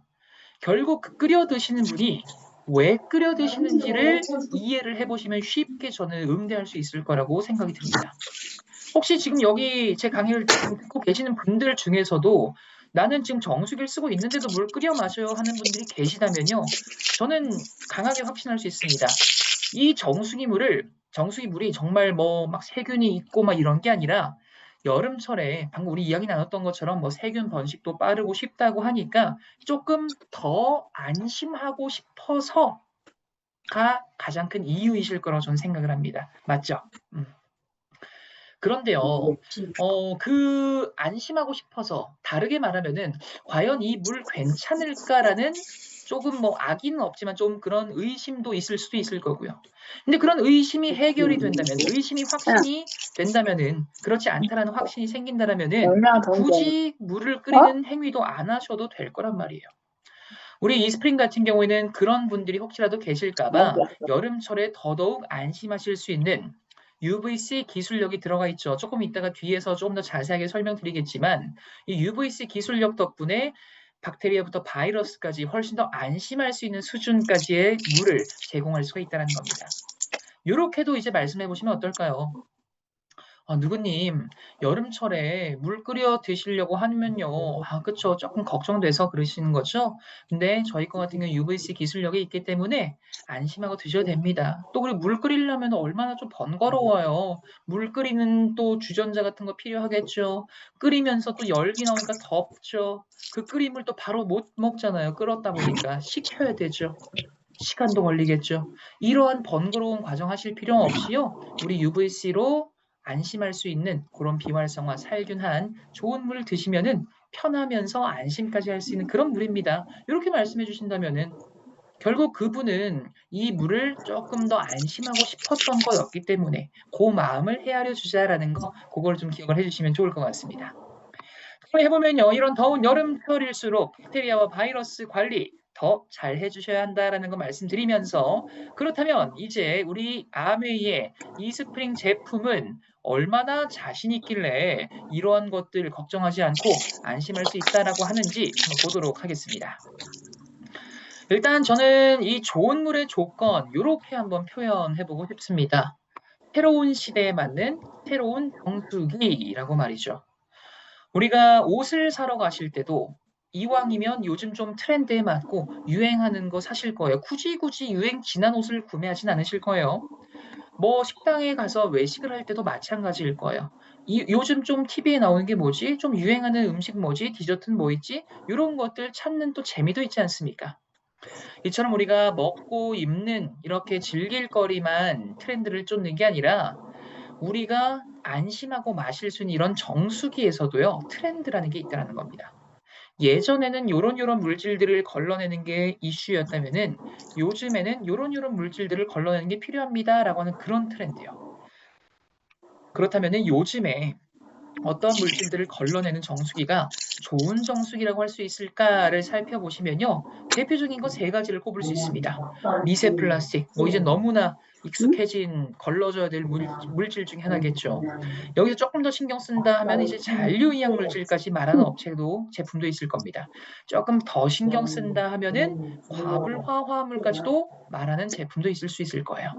결국 끓여 드시는 분이 왜 끓여 드시는지를 이해를 해보시면 쉽게 저는 응대할 수 있을 거라고 생각이 듭니다. 혹시 지금 여기 제 강의를 듣고 계시는 분들 중에서도 나는 지금 정수기를 쓰고 있는데도 물 끓여 마셔요 하는 분들이 계시다면요. 저는 강하게 확신할 수 있습니다. 이 정수기 물이 정말 뭐 막 세균이 있고 막 이런 게 아니라 여름철에 방금 우리 이야기 나눴던 것처럼 뭐 세균 번식도 빠르고 쉽다고 하니까 조금 더 안심하고 싶어서가 가장 큰 이유이실 거라고 저는 생각을 합니다. 맞죠? 그런데요, 그 안심하고 싶어서 다르게 말하면은 과연 이 물 괜찮을까라는 조금 뭐 악의는 없지만 좀 그런 의심도 있을 수도 있을 거고요. 근데 그런 의심이 해결이 된다면, 의심이 확신이 된다면은 그렇지 않다라는 확신이 생긴다라면은 굳이 물을 끓이는 행위도 안 하셔도 될 거란 말이에요. 우리 이스프링 같은 경우에는 그런 분들이 혹시라도 계실까봐 여름철에 더더욱 안심하실 수 있는 UVC 기술력이 들어가 있죠. 조금 이따가 뒤에서 조금 더 자세하게 설명드리겠지만 이 UVC 기술력 덕분에 박테리아부터 바이러스까지 훨씬 더 안심할 수 있는 수준까지의 물을 제공할 수가 있다는 겁니다. 이렇게도 이제 말씀해 보시면 어떨까요? 누구님, 여름철에 물 끓여 드시려고 하면요. 그쵸. 조금 걱정돼서 그러시는 거죠? 근데 저희 거 같은 경우 UVC 기술력이 있기 때문에 안심하고 드셔도 됩니다. 또 그리고 물 끓이려면 얼마나 좀 번거로워요. 물 끓이는 또 주전자 같은 거 필요하겠죠. 끓이면서 또 열기 나오니까 덥죠. 그 끓인 물 또 바로 못 먹잖아요. 끓었다 보니까 식혀야 되죠. 시간도 걸리겠죠. 이러한 번거로운 과정 하실 필요 없이요. 우리 UVC로 안심할 수 있는 그런 비활성화 살균한 좋은 물 드시면은 편하면서 안심까지 할 수 있는 그런 물입니다. 이렇게 말씀해 주신다면은 결국 그분은 이 물을 조금 더 안심하고 싶었던 거였기 때문에 그 마음을 헤아려 주자라는 거 그걸 좀 기억을 해주시면 좋을 것 같습니다. 해보면요. 이런 더운 여름철일수록 박테리아와 바이러스 관리 더 잘 해주셔야 한다라는 거 말씀드리면서 그렇다면 이제 우리 아메이의 이스프링 제품은 얼마나 자신 있길래 이러한 것들 걱정하지 않고 안심할 수 있다라고 하는지 한번 보도록 하겠습니다. 일단 저는 이 좋은 물의 조건 이렇게 한번 표현해보고 싶습니다. 새로운 시대에 맞는 새로운 정수기라고 말이죠. 우리가 옷을 사러 가실 때도 이왕이면 요즘 좀 트렌드에 맞고 유행하는 거 사실 거예요. 굳이 유행 지난 옷을 구매하진 않으실 거예요. 뭐 식당에 가서 외식을 할 때도 마찬가지일 거예요. 요즘 좀 TV에 나오는 게 뭐지? 좀 유행하는 음식 뭐지? 디저트는 뭐 있지? 이런 것들 찾는 또 재미도 있지 않습니까? 이처럼 우리가 먹고 입는 이렇게 즐길 거리만 트렌드를 쫓는 게 아니라 우리가 안심하고 마실 수 있는 이런 정수기에서도요, 트렌드라는 게 있다는 겁니다. 예전에는 요런 물질들을 걸러내는 게 이슈였다면은 요즘에는 요런 물질들을 걸러내는 게 필요합니다라고 하는 그런 트렌드요. 그렇다면은 요즘에 어떤 물질들을 걸러내는 정수기가 좋은 정수기라고 할 수 있을까를 살펴보시면요. 대표적인 거 세 가지를 꼽을 수 있습니다. 미세 플라스틱, 뭐 이제 너무나 익숙해진 걸러져야 될 물질 중에 하나겠죠. 여기서 조금 더 신경 쓴다 하면 이제 잔류이약 물질까지 말하는 업체도 제품도 있을 겁니다. 조금 더 신경 쓴다 하면은 과불화 화합물까지도 말하는 제품도 있을 수 있을 거예요.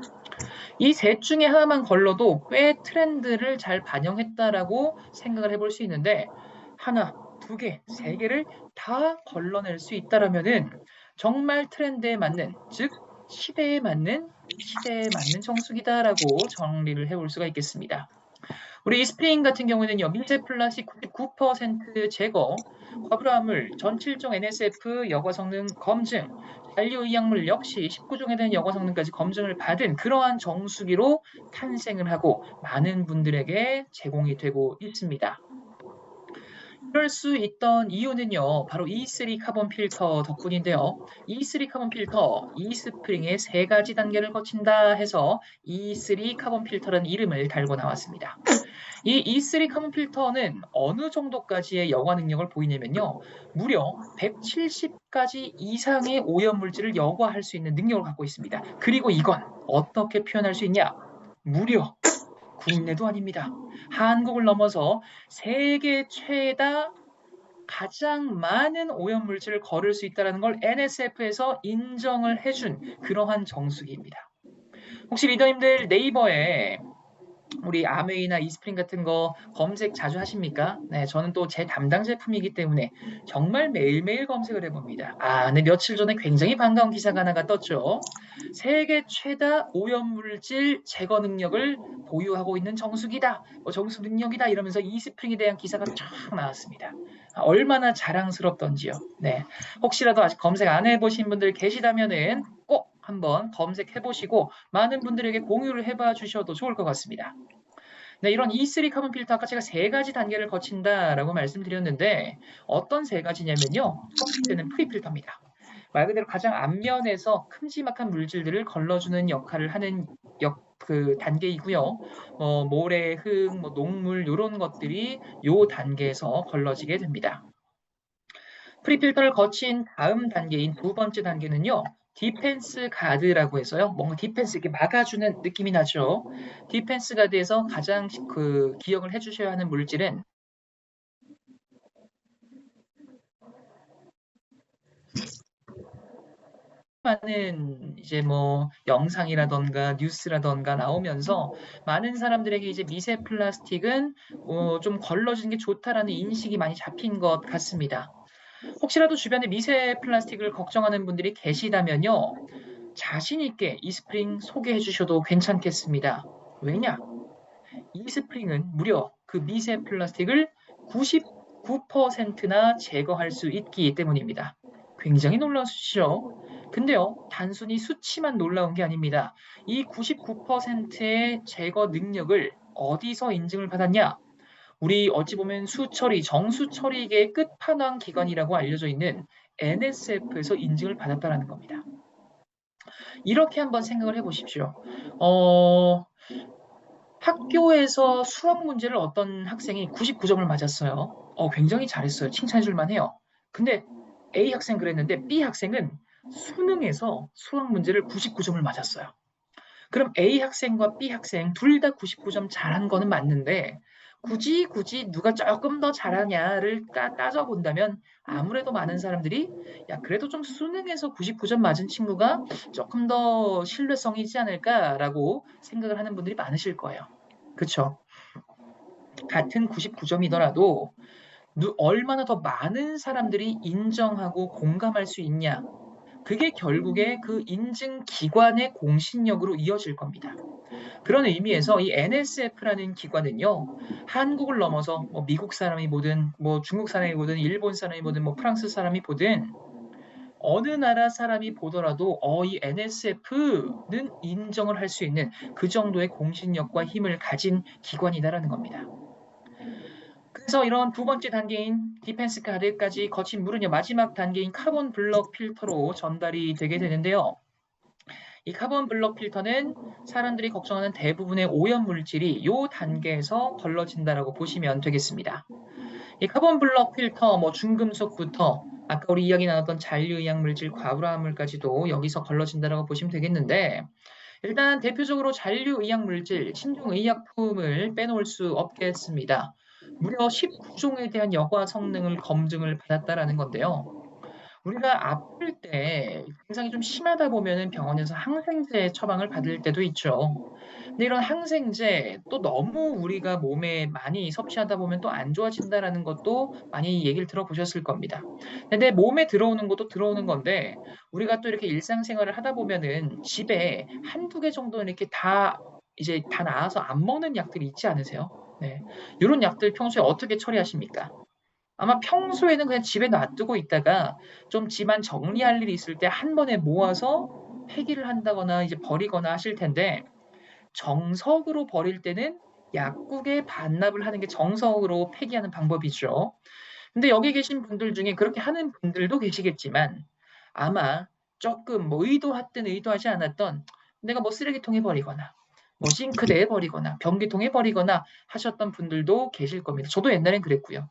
이 셋 중에 하나만 걸러도 꽤 트렌드를 잘 반영했다라고 생각을 해볼 수 있는데 하나, 두 개, 세 개를 다 걸러낼 수 있다라면은 정말 트렌드에 맞는, 즉 시대에 맞는 정수기다라고 정리를 해볼 수가 있겠습니다. 우리 이스프링 같은 경우에는요, 미세 플라스틱 99% 제거, 과불화물, 전칠종 NSF 여과 성능 검증, 잔류의약물 역시 19종에 대한 여과 성능까지 검증을 받은 그러한 정수기로 탄생을 하고 많은 분들에게 제공이 되고 있습니다. 이럴 수 있던 이유는요, 바로 E3 카본 필터 덕분인데요. E3 카본 필터, 이스프링의 세 가지 단계를 거친다 해서 E3 카본 필터라는 이름을 달고 나왔습니다. 이 E3 카본 필터는 어느 정도까지의 여과 능력을 보이냐면요. 무려 170가지 이상의 오염물질을 여과할 수 있는 능력을 갖고 있습니다. 그리고 이건 어떻게 표현할 수 있냐? 무려 국내도 아닙니다. 한국을 넘어서 세계 최다 가장 많은 오염물질을 거를 수 있다는 걸 NSF에서 인정을 해준 그러한 정수기입니다. 혹시 리더님들 네이버에 우리 아메이나 이스프링 같은 거 검색 자주 하십니까? 네, 저는 또 제 담당 제품이기 때문에 정말 매일매일 검색을 해봅니다. 네, 며칠 전에 굉장히 반가운 기사가 하나가 떴죠. 세계 최다 오염물질 제거 능력을 보유하고 있는 정수기다, 정수 능력이다 이러면서 이스프링에 대한 기사가 쫙 나왔습니다. 얼마나 자랑스럽던지요. 네, 혹시라도 아직 검색 안 해보신 분들 계시다면은 꼭 한번 검색해 보시고 많은 분들에게 공유를 해봐 주셔도 좋을 것 같습니다. 네, 이런 E3 카본 필터 아까 제가 세 가지 단계를 거친다라고 말씀드렸는데 어떤 세 가지냐면요. 첫 번째는 프리필터입니다. 말 그대로 가장 앞면에서 큼지막한 물질들을 걸러주는 역할을 하는 그 단계이고요. 모래, 흙, 녹물 이런 것들이 요 단계에서 걸러지게 됩니다. 프리필터를 거친 다음 단계인 두 번째 단계는요. 디펜스 가드라고 해서요. 뭔가 디펜스 이렇게 막아주는 느낌이 나죠. 디펜스 가드에서 가장 기억을 해주셔야 하는 물질은 많은 이제 뭐 영상이라던가 뉴스라던가 나오면서 많은 사람들에게 이제 미세 플라스틱은 좀 걸러지는 게 좋다라는 인식이 많이 잡힌 것 같습니다. 혹시라도 주변에 미세 플라스틱을 걱정하는 분들이 계시다면요. 자신 있게 이 스프링 소개해 주셔도 괜찮겠습니다. 왜냐? 이 스프링은 무려 그 미세 플라스틱을 99%나 제거할 수 있기 때문입니다. 굉장히 놀라우시죠? 근데요, 단순히 수치만 놀라운 게 아닙니다. 이 99%의 제거 능력을 어디서 인증을 받았냐? 우리 어찌 보면 수처리, 정수처리계의 끝판왕 기관이라고 알려져 있는 NSF에서 인증을 받았다는 겁니다. 이렇게 한번 생각을 해보십시오. 학교에서 수학 문제를 어떤 학생이 99점을 맞았어요. 굉장히 잘했어요. 칭찬해 줄 만해요. 근데 A 학생 그랬는데 B 학생은 수능에서 수학 문제를 99점을 맞았어요. 그럼 A 학생과 B 학생 둘 다 99점 잘한 거는 맞는데 굳이 누가 조금 더 잘하냐를 따져본다면 아무래도 많은 사람들이 야 그래도 좀 수능에서 99점 맞은 친구가 조금 더 신뢰성이 있지 않을까라고 생각을 하는 분들이 많으실 거예요. 그렇죠? 같은 99점이더라도 얼마나 더 많은 사람들이 인정하고 공감할 수 있냐. 그게 결국에 그 인증 기관의 공신력으로 이어질 겁니다. 그런 의미에서 이 NSF라는 기관은요, 한국을 넘어서 뭐 미국 사람이 보든, 뭐 중국 사람이 보든, 일본 사람이 보든, 뭐 프랑스 사람이 보든, 어느 나라 사람이 보더라도 이 NSF는 인정을 할 수 있는 그 정도의 공신력과 힘을 가진 기관이다라는 겁니다. 그래서 이런 두 번째 단계인 디펜스 가드까지 거친 물은요, 마지막 단계인 카본 블럭 필터로 전달이 되게 되는데요. 이 카본 블럭 필터는 사람들이 걱정하는 대부분의 오염 물질이 이 단계에서 걸러진다라고 보시면 되겠습니다. 이 카본 블럭 필터, 뭐 중금속부터 아까 우리 이야기 나눴던 잔류의약 물질, 과부하물까지도 여기서 걸러진다라고 보시면 되겠는데 일단 대표적으로 잔류의약 물질, 신중의약품을 빼놓을 수 없겠습니다. 무려 19종에 대한 여과 성능을 검증을 받았다라는 건데요. 우리가 아플 때 증상이 좀 심하다 보면은 병원에서 항생제 처방을 받을 때도 있죠. 근데 이런 항생제 또 너무 우리가 몸에 많이 섭취하다 보면 또 안 좋아진다라는 것도 많이 얘기를 들어보셨을 겁니다. 근데 몸에 들어오는 것도 들어오는 건데 우리가 또 이렇게 일상생활을 하다 보면은 집에 한두 개 정도는 이렇게 이제 다 나아서 안 먹는 약들이 있지 않으세요? 네. 이런 약들 평소에 어떻게 처리하십니까? 아마 평소에는 그냥 집에 놔두고 있다가 좀 집안 정리할 일이 있을 때 한 번에 모아서 폐기를 한다거나 이제 버리거나 하실 텐데 정석으로 버릴 때는 약국에 반납을 하는 게 정석으로 폐기하는 방법이죠. 근데 여기 계신 분들 중에 그렇게 하는 분들도 계시겠지만 아마 조금 뭐 의도했든 의도하지 않았던 내가 뭐 쓰레기통에 버리거나 뭐 싱크대에 버리거나 변기통에 버리거나 하셨던 분들도 계실 겁니다. 저도 옛날엔 그랬고요.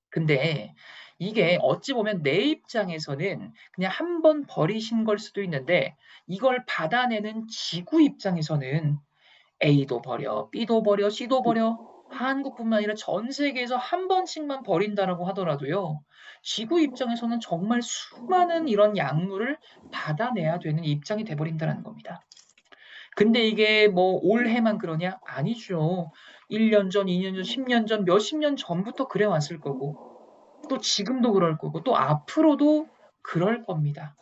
근데 이게 어찌 보면 내 입장에서는 그냥 한 번 버리신 걸 수도 있는데 이걸 받아내는 지구 입장에서는 A도 버려, B도 버려, C도 버려. 한국뿐만 아니라 전 세계에서 한 번씩만 버린다라고 하더라도요. 지구 입장에서는 정말 수많은 이런 약물을 받아내야 되는 입장이 돼 버린다는 겁니다. 근데 이게 뭐 올해만 그러냐? 아니죠. 1년 전, 2년 전, 10년 전, 몇십 년 전부터 그래 왔을 거고 또 지금도 그럴 거고 또 앞으로도 그럴 겁니다.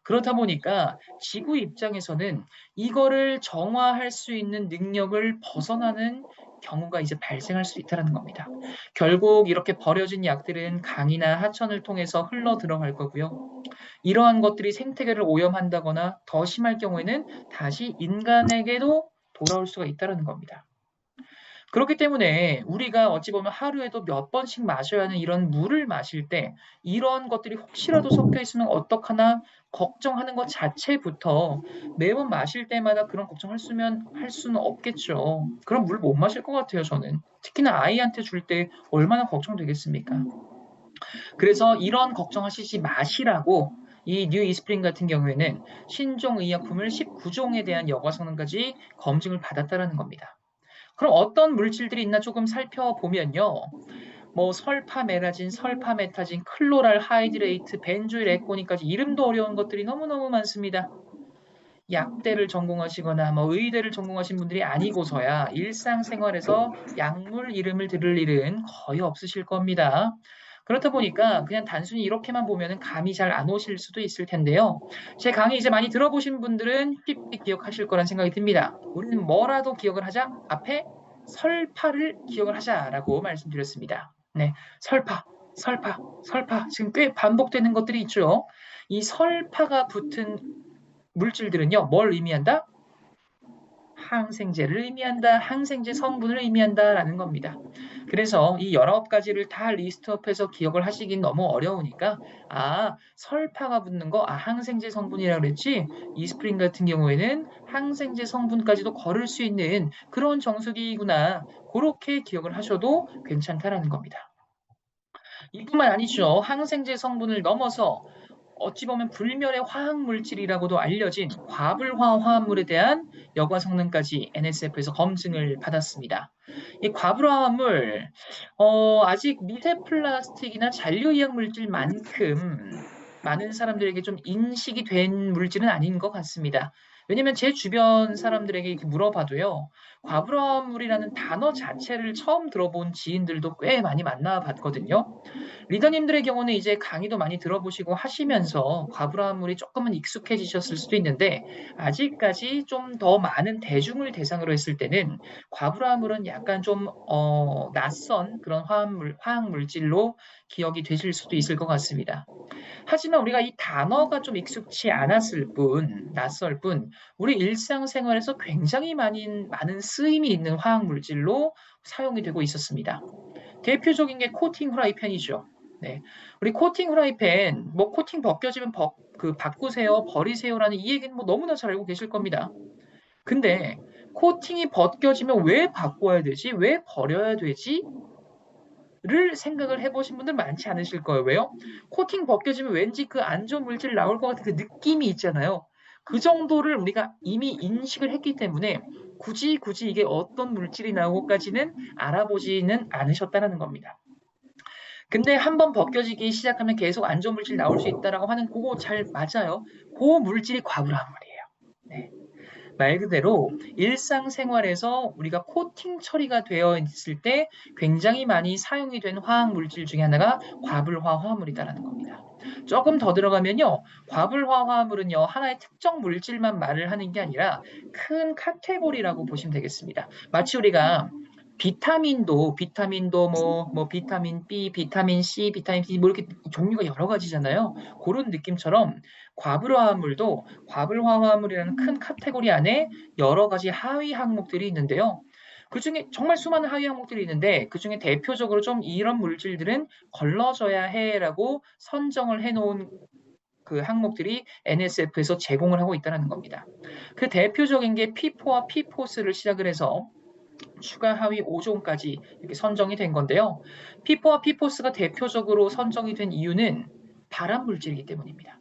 그렇다 보니까 지구 입장에서는 이거를 정화할 수 있는 능력을 벗어나는 경우가 이제 발생할 수 있다는 겁니다. 결국 이렇게 버려진 약들은 강이나 하천을 통해서 흘러 들어갈 거고요. 이러한 것들이 생태계를 오염한다거나 더 심할 경우에는 다시 인간에게도 돌아올 수가 있다는 겁니다. 그렇기 때문에 우리가 어찌 보면 하루에도 몇 번씩 마셔야 하는 이런 물을 마실 때 이런 것들이 혹시라도 섞여 있으면 어떡하나 걱정하는 것 자체부터 매번 마실 때마다 그런 걱정할 할 수는 없겠죠. 그럼 물 못 마실 것 같아요, 저는. 특히나 아이한테 줄 때 얼마나 걱정되겠습니까? 그래서 이런 걱정하시지 마시라고 이 뉴 이스프링 같은 경우에는 신종 의약품을 19종에 대한 여과 성능까지 검증을 받았다라는 겁니다. 그럼 어떤 물질들이 있나 조금 살펴보면요. 뭐 설파메라진, 설파메타진, 클로랄 하이드레이트, 벤조일 에코닌까지 이름도 어려운 것들이 너무너무 많습니다. 약대를 전공하시거나 뭐 의대를 전공하신 분들이 아니고서야 일상생활에서 약물 이름을 들을 일은 거의 없으실 겁니다. 그렇다 보니까 그냥 단순히 이렇게만 보면은 감이 잘 안 오실 수도 있을 텐데요. 제 강의 이제 많이 들어보신 분들은 쉽게 기억하실 거란 생각이 듭니다. 우리는 뭐라도 기억을 하자. 앞에 설파를 기억을 하자라고 말씀드렸습니다. 네, 설파, 설파, 설파. 지금 꽤 반복되는 것들이 있죠. 이 설파가 붙은 물질들은요, 뭘 의미한다? 항생제를 의미한다, 항생제 성분을 의미한다라는 겁니다. 그래서 이 19가지를 다 리스트업해서 기억을 하시긴 너무 어려우니까 설파가 붙는 거, 항생제 성분이라고 그랬지? 이스프린 같은 경우에는 항생제 성분까지도 거를 수 있는 그런 정수기구나. 그렇게 기억을 하셔도 괜찮다라는 겁니다. 이뿐만 아니죠. 항생제 성분을 넘어서 어찌 보면 불멸의 화학물질이라고도 알려진 과불화 화합물에 대한 여과 성능까지 NSF에서 검증을 받았습니다. 이 과불화 화합물, 아직 미세 플라스틱이나 잔류이학 물질만큼 많은 사람들에게 좀 인식이 된 물질은 아닌 것 같습니다. 왜냐면 제 주변 사람들에게 이렇게 물어봐도요, 과불화물이라는 단어 자체를 처음 들어본 지인들도 꽤 많이 만나봤거든요. 리더님들의 경우는 이제 강의도 많이 들어보시고 하시면서 과불화물이 조금은 익숙해지셨을 수도 있는데 아직까지 좀 더 많은 대중을 대상으로 했을 때는 과불화물은 약간 좀 낯선 그런 화학 물질로 기억이 되실 수도 있을 것 같습니다. 하지만 우리가 이 단어가 좀 익숙치 않았을 뿐, 낯설 뿐, 우리 일상생활에서 굉장히 많은 쓰임이 있는 화학 물질로 사용이 되고 있었습니다. 대표적인 게 코팅 후라이팬이죠. 네. 우리 코팅 후라이팬, 뭐 코팅 벗겨지면 바꾸세요, 버리세요라는 이 얘기는 뭐 너무나 잘 알고 계실 겁니다. 근데 코팅이 벗겨지면 왜 바꿔야 되지? 왜 버려야 되지? 를 생각을 해보신 분들 많지 않으실 거예요. 왜요? 코팅 벗겨지면 왠지 그 안 좋은 물질 나올 것 같은 그 느낌이 있잖아요. 그 정도를 우리가 이미 인식을 했기 때문에 굳이 이게 어떤 물질이 나오고까지는 알아보지는 않으셨다는 겁니다. 근데 한번 벗겨지기 시작하면 계속 안 좋은 물질 나올 수 있다라고 하는 그거 잘 맞아요. 그 물질이 과불화물이에요. 네. 말 그대로 일상생활에서 우리가 코팅 처리가 되어 있을 때 굉장히 많이 사용이 된 화학 물질 중에 하나가 과불화 화합물이다라는 겁니다. 조금 더 들어가면요. 과불화 화합물은요. 하나의 특정 물질만 말을 하는 게 아니라 큰 카테고리라고 보시면 되겠습니다. 마치 우리가 비타민도 뭐 비타민 B, 비타민 C, 비타민 D 뭐 이렇게 종류가 여러 가지잖아요. 그런 느낌처럼 과불화합물도 과불화합물이라는 큰 카테고리 안에 여러 가지 하위 항목들이 있는데요. 그중에 정말 수많은 하위 항목들이 있는데 그중에 대표적으로 좀 이런 물질들은 걸러져야 해라고 선정을 해놓은 그 항목들이 NSF에서 제공을 하고 있다는 겁니다. 그 대표적인 게 P4와 P4스를 시작을 해서 추가 하위 5종까지 이렇게 선정이 된 건데요. P4와 P4스가 대표적으로 선정이 된 이유는 발암 물질이기 때문입니다.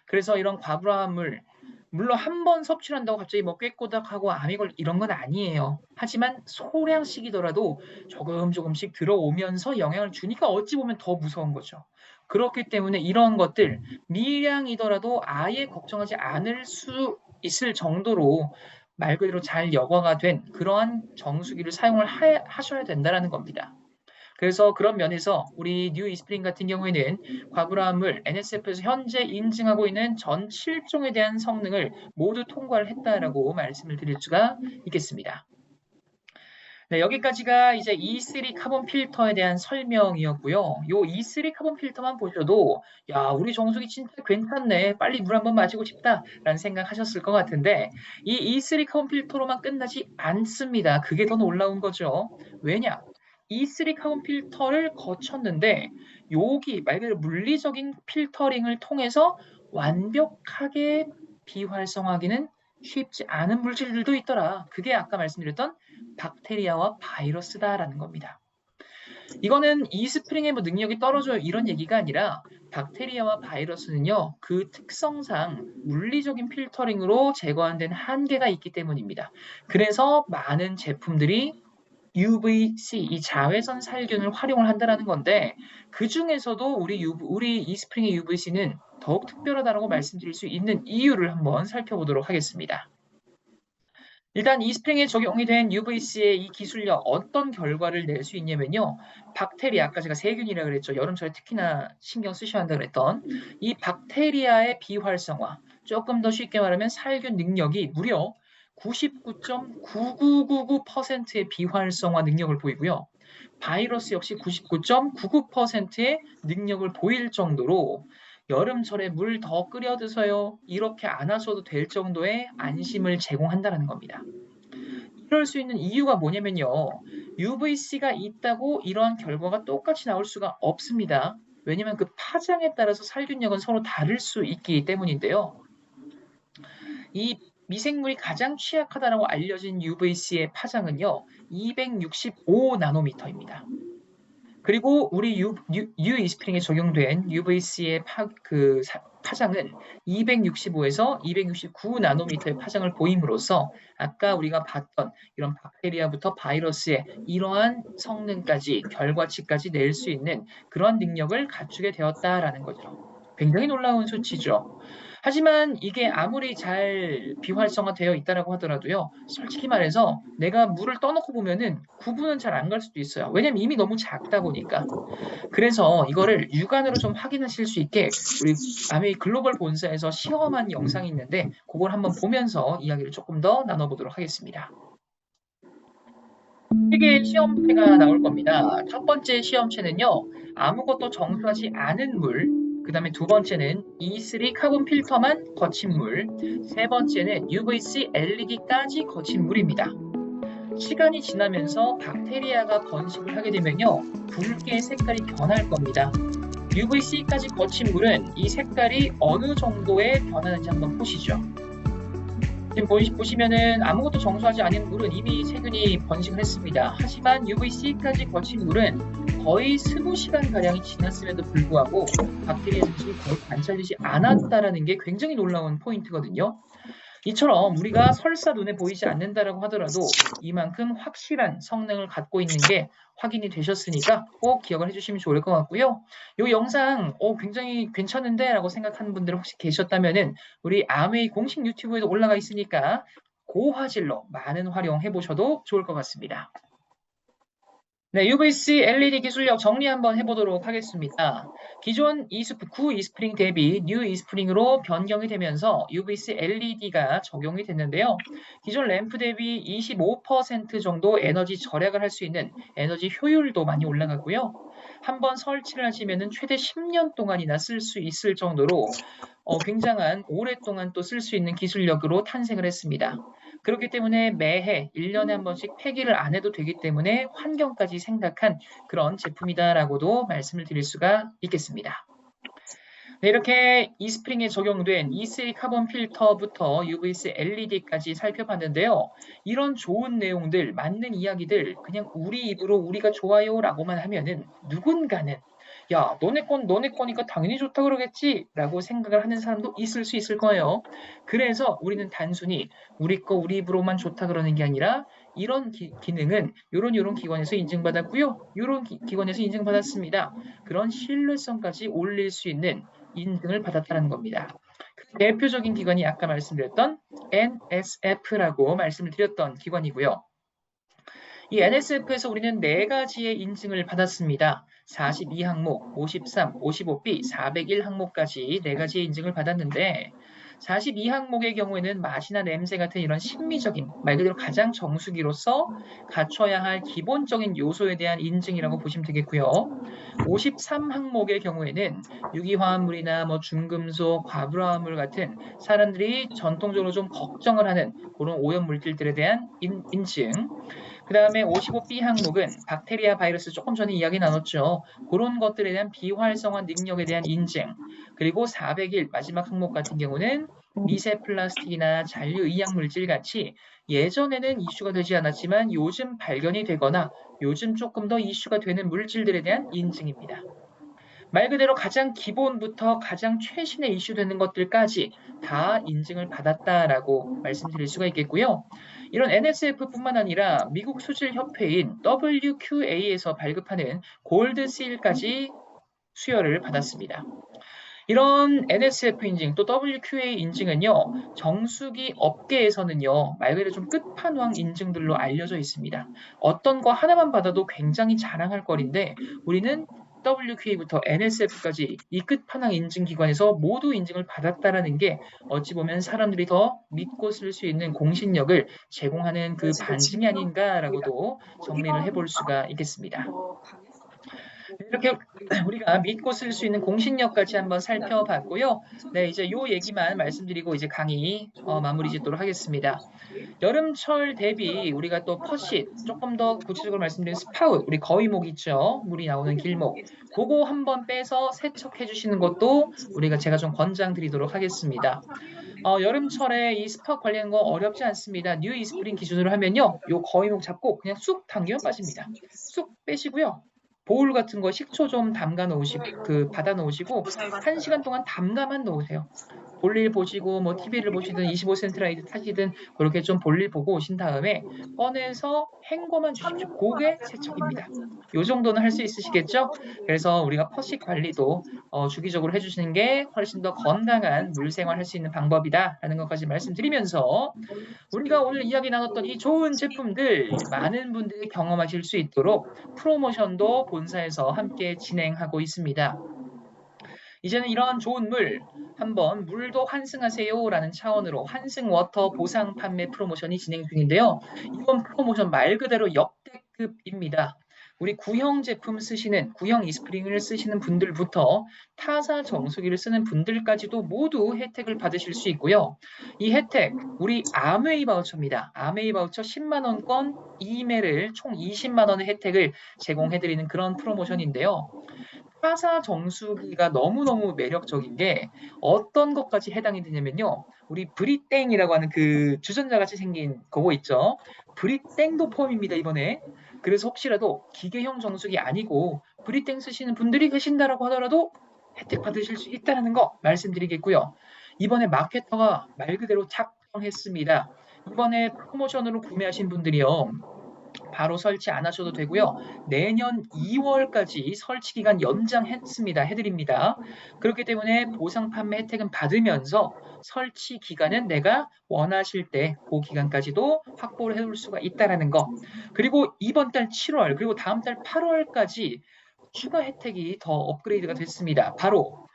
그래서 이런 과부하물, 물론 한 번 섭취를 한다고 갑자기 뭐 꾀꼬닥하고 암이 걸 이런 건 아니에요. 하지만 소량씩이더라도 조금씩 들어오면서 영향을 주니까 어찌 보면 더 무서운 거죠. 그렇기 때문에 이런 것들 미량이더라도 아예 걱정하지 않을 수 있을 정도로 말 그대로 잘 여과가 된 그러한 정수기를 사용을 하셔야 된다는 겁니다. 그래서 그런 면에서 우리 뉴 이스프링 같은 경우에는 과불화물 NSF에서 현재 인증하고 있는 전 7종에 대한 성능을 모두 통과를 했다라고 말씀을 드릴 수가 있겠습니다. 네, 여기까지가 이제 E3 카본 필터에 대한 설명이었고요. 요 E3 카본 필터만 보셔도 야, 우리 정수기 진짜 괜찮네. 빨리 물 한번 마시고 싶다라는 생각하셨을 것 같은데 이 E3 카본 필터로만 끝나지 않습니다. 그게 더 놀라운 거죠. 왜냐? E3 카본 필터를 거쳤는데 여기 말 그대로 물리적인 필터링을 통해서 완벽하게 비활성화하기는 쉽지 않은 물질들도 있더라. 그게 아까 말씀드렸던 박테리아와 바이러스다라는 겁니다. 이거는 이스프링의 뭐 능력이 떨어져요 이런 얘기가 아니라 박테리아와 바이러스는요, 그 특성상 물리적인 필터링으로 제거한 데는 한계가 있기 때문입니다. 그래서 많은 제품들이 UVC, 이 자외선 살균을 활용을 한다는 건데, 그 중에서도 우리 이스프링의 UVC는 더욱 특별하다고 말씀드릴 수 있는 이유를 한번 살펴보도록 하겠습니다. 일단 이스프링에 적용이 된 UVC의 이 기술력 어떤 결과를 낼 수 있냐면요. 박테리아, 아까 제가 세균이라고 그랬죠. 여름철에 특히나 신경 쓰셔야 한다고 그랬던 이 박테리아의 비활성화, 조금 더 쉽게 말하면 살균 능력이 무려 99.9999%의 비활성화 능력을 보이고요. 바이러스 역시 99.99%의 능력을 보일 정도로 여름철에 물 더 끓여 드세요. 이렇게 안 하셔도 될 정도의 안심을 제공한다는 겁니다. 이럴 수 있는 이유가 뭐냐면요. UVC가 있다고 이러한 결과가 똑같이 나올 수가 없습니다. 왜냐하면 그 파장에 따라서 살균력은 서로 다를 수 있기 때문인데요. 이 미생물이 가장 취약하다고 알려진 UVC의 파장은요. 265 나노미터입니다. 그리고 우리 이스프링에 적용된 UVC의 파장은 265에서 269 나노미터의 파장을 보임으로써 아까 우리가 봤던 이런 박테리아부터 바이러스의 이러한 성능까지 결과치까지 낼 수 있는 그런 능력을 갖추게 되었다라는 거죠. 굉장히 놀라운 수치죠. 하지만 이게 아무리 잘 비활성화되어 있다라고 하더라도요, 솔직히 말해서 내가 물을 떠놓고 보면은 구분은 잘 안 갈 수도 있어요. 왜냐면 이미 너무 작다 보니까. 그래서 이거를 육안으로 좀 확인하실 수 있게 우리 아메이 글로벌 본사에서 시험한 영상이 있는데 그걸 한번 보면서 이야기를 조금 더 나눠보도록 하겠습니다. 3개의 시험체가 나올 겁니다. 첫 번째 시험체는요, 아무것도 정수하지 않은 물, 그 다음에 두 번째는 E3 카본 필터만 거친 물, 세 번째는 UVC LED까지 거친 물입니다. 시간이 지나면서 박테리아가 번식을 하게 되면요, 붉게 색깔이 변할 겁니다. UVC까지 거친 물은 이 색깔이 어느 정도에 변하는지 한번 보시죠. 지금 보시면은 아무것도 정수하지 않은 물은 이미 세균이 번식을 했습니다. 하지만 UVC까지 거친 물은 거의 20시간가량이 지났음에도 불구하고 박테리아 증식이 거의 관찰되지 않았다라는 게 굉장히 놀라운 포인트거든요. 이처럼 우리가 설사 눈에 보이지 않는다라고 하더라도 이만큼 확실한 성능을 갖고 있는 게 확인이 되셨으니까 꼭 기억을 해주시면 좋을 것 같고요. 이 영상 굉장히 괜찮은데 라고 생각하는 분들 혹시 계셨다면은 우리 아메이 공식 유튜브에도 올라가 있으니까 고화질로 많은 활용해 보셔도 좋을 것 같습니다. 네, UVC LED 기술력 정리 한번 해보도록 하겠습니다. 기존 구 이스프링 대비 뉴 이스프링으로 변경이 되면서 UVC LED가 적용이 됐는데요. 기존 램프 대비 25% 정도 에너지 절약을 할 수 있는 에너지 효율도 많이 올라가고요. 한번 설치를 하시면 최대 10년 동안이나 쓸 수 있을 정도로 굉장한 오랫동안 또 쓸 수 있는 기술력으로 탄생을 했습니다. 그렇기 때문에 매해 1년에 한 번씩 폐기를 안 해도 되기 때문에 환경까지 생각한 그런 제품이다라고도 말씀을 드릴 수가 있겠습니다. 네, 이렇게 이스프링에 적용된 E3 카본 필터부터 UVC LED까지 살펴봤는데요. 이런 좋은 내용들, 맞는 이야기들 그냥 우리 입으로 우리가 좋아요라고만 하면은 누군가는 야, 너네 거니까 당연히 좋다 그러겠지 라고 생각을 하는 사람도 있을 수 있을 거예요. 그래서 우리는 단순히 우리 입으로만 좋다 그러는 게 아니라 이런 기능은 요런 기관에서 인증받았고요. 요런 기관에서 인증받았습니다. 그런 신뢰성까지 올릴 수 있는 인증을 받았다는 겁니다. 그 대표적인 기관이 아까 말씀드렸던 NSF라고 말씀을 드렸던 기관이고요. 이 NSF에서 우리는 4가지의 인증을 받았습니다. 42항목, 53, 55B, 401 항목까지 4가지의 인증을 받았는데 42항목의 경우에는 맛이나 냄새 같은 이런 심미적인 말 그대로 가장 정수기로서 갖춰야 할 기본적인 요소에 대한 인증이라고 보시면 되겠고요. 53항목의 경우에는 유기화합물이나 중금속, 과불화합물 같은 사람들이 전통적으로 좀 걱정을 하는 그런 오염물질들에 대한 인증. 그 다음에 55B 항목은 박테리아, 바이러스 조금 전에 이야기 나눴죠. 그런 것들에 대한 비활성화 능력에 대한 인증. 그리고 401 마지막 항목 같은 경우는 미세 플라스틱이나 잔류의약 물질 같이 예전에는 이슈가 되지 않았지만 요즘 발견이 되거나 요즘 조금 더 이슈가 되는 물질들에 대한 인증입니다. 말 그대로 가장 기본부터 가장 최신에 이슈되는 것들까지 다 인증을 받았다라고 말씀드릴 수가 있겠고요. 이런 NSF뿐만 아니라 미국 수질 협회인 WQA에서 발급하는 골드 실까지 수여를 받았습니다. 이런 NSF 인증 또 WQA 인증은요, 정수기 업계에서는요, 말 그대로 좀 끝판왕 인증들로 알려져 있습니다. 어떤 거 하나만 받아도 굉장히 자랑할 거리인데 우리는 WQA부터 NSF까지 이 끝판왕 인증 기관에서 모두 인증을 받았다라는 게 어찌 보면 사람들이 더 믿고 쓸 수 있는 공신력을 제공하는 그 반증이 아닌가라고도 정리를 해볼 수가 있겠습니다. 이렇게 우리가 믿고 쓸 수 있는 공신력까지 한번 살펴봤고요. 네, 이제 요 얘기만 말씀드리고 이제 강의 마무리 짓도록 하겠습니다. 여름철 대비 우리가 또 퍼싯, 조금 더 구체적으로 말씀드린 스파웃, 우리 거위목 있죠? 물이 나오는 길목. 그거 한번 빼서 세척해 주시는 것도 제가 좀 권장드리도록 하겠습니다. 여름철에 이 스파웃 관리하는 거 어렵지 않습니다. 뉴 이스프링 기준으로 하면요. 요 거위목 잡고 그냥 쑥 당기면 빠집니다. 쑥 빼시고요. 보울 같은 거 식초 좀 담가 놓으시고 받아 놓으시고 1시간 동안 담가만 놓으세요. 볼일 보시고 뭐 TV를 보시든 25센트 라이드 타시든 그렇게 좀 볼일 보고 오신 다음에 꺼내서 헹궈만 주십시오. 그게 세척입니다. 요 정도는 할 수 있으시겠죠? 그래서 우리가 퍼식 관리도 주기적으로 해주시는 게 훨씬 더 건강한 물 생활할 수 있는 방법이다라는 것까지 말씀드리면서 우리가 오늘 이야기 나눴던 이 좋은 제품들 많은 분들이 경험하실 수 있도록 프로모션도 본사에서 함께 진행하고 있습니다. 이제는 이런 좋은 물 한번 물도 환승하세요라는 차원으로 환승워터 보상 판매 프로모션이 진행 중인데요. 이번 프로모션 말 그대로 역대급입니다. 우리 구형 제품 쓰시는 구형 이스프링을 쓰시는 분들부터 타사 정수기를 쓰는 분들까지도 모두 혜택을 받으실 수 있고요. 이 혜택 우리 아메이 바우처입니다. 아메이 바우처 10만 원권 2매를 총 20만 원의 혜택을 제공해드리는 그런 프로모션인데요. 타사 정수기가 너무너무 매력적인 게 어떤 것까지 해당이 되냐면요. 우리 브리땡이라고 하는 그 주전자 같이 생긴 그거 있죠. 브리땡도 포함입니다, 이번에. 그래서 혹시라도 기계형 정수기 아니고 브리땡 쓰시는 분들이 계신다라고 하더라도 혜택 받으실 수 있다는 거 말씀드리겠고요. 이번에 마케터가 말 그대로 작성했습니다. 이번에 프로모션으로 구매하신 분들이요. 바로 설치 안 하셔도 되고요. 내년 2월까지 설치 기간 해드립니다. 그렇기 때문에 보상 판매 혜택은 받으면서 설치 기간은 내가 원하실 때 그 기간까지도 확보를 해둘 수가 있다는 거. 그리고 이번 달 7월 그리고 다음 달 8월까지 추가 혜택이 더 업그레이드가 됐습니다. 바로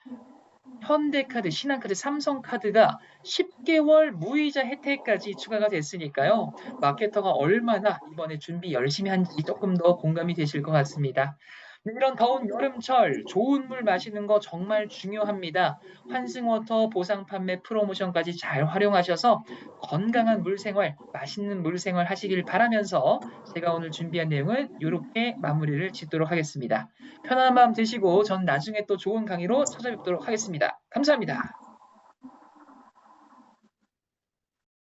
현대카드, 신한카드, 삼성카드가 10개월 무이자 혜택까지 추가가 됐으니까요. 마케터가 얼마나 이번에 준비 열심히 한지 조금 더 공감이 되실 것 같습니다. 이런 더운 여름철 좋은 물 마시는 거 정말 중요합니다. 환승워터 보상 판매 프로모션까지 잘 활용하셔서 건강한 물 생활, 맛있는 물 생활 하시길 바라면서 제가 오늘 준비한 내용은 이렇게 마무리를 짓도록 하겠습니다. 편안한 마음 드시고 전 나중에 또 좋은 강의로 찾아뵙도록 하겠습니다. 감사합니다.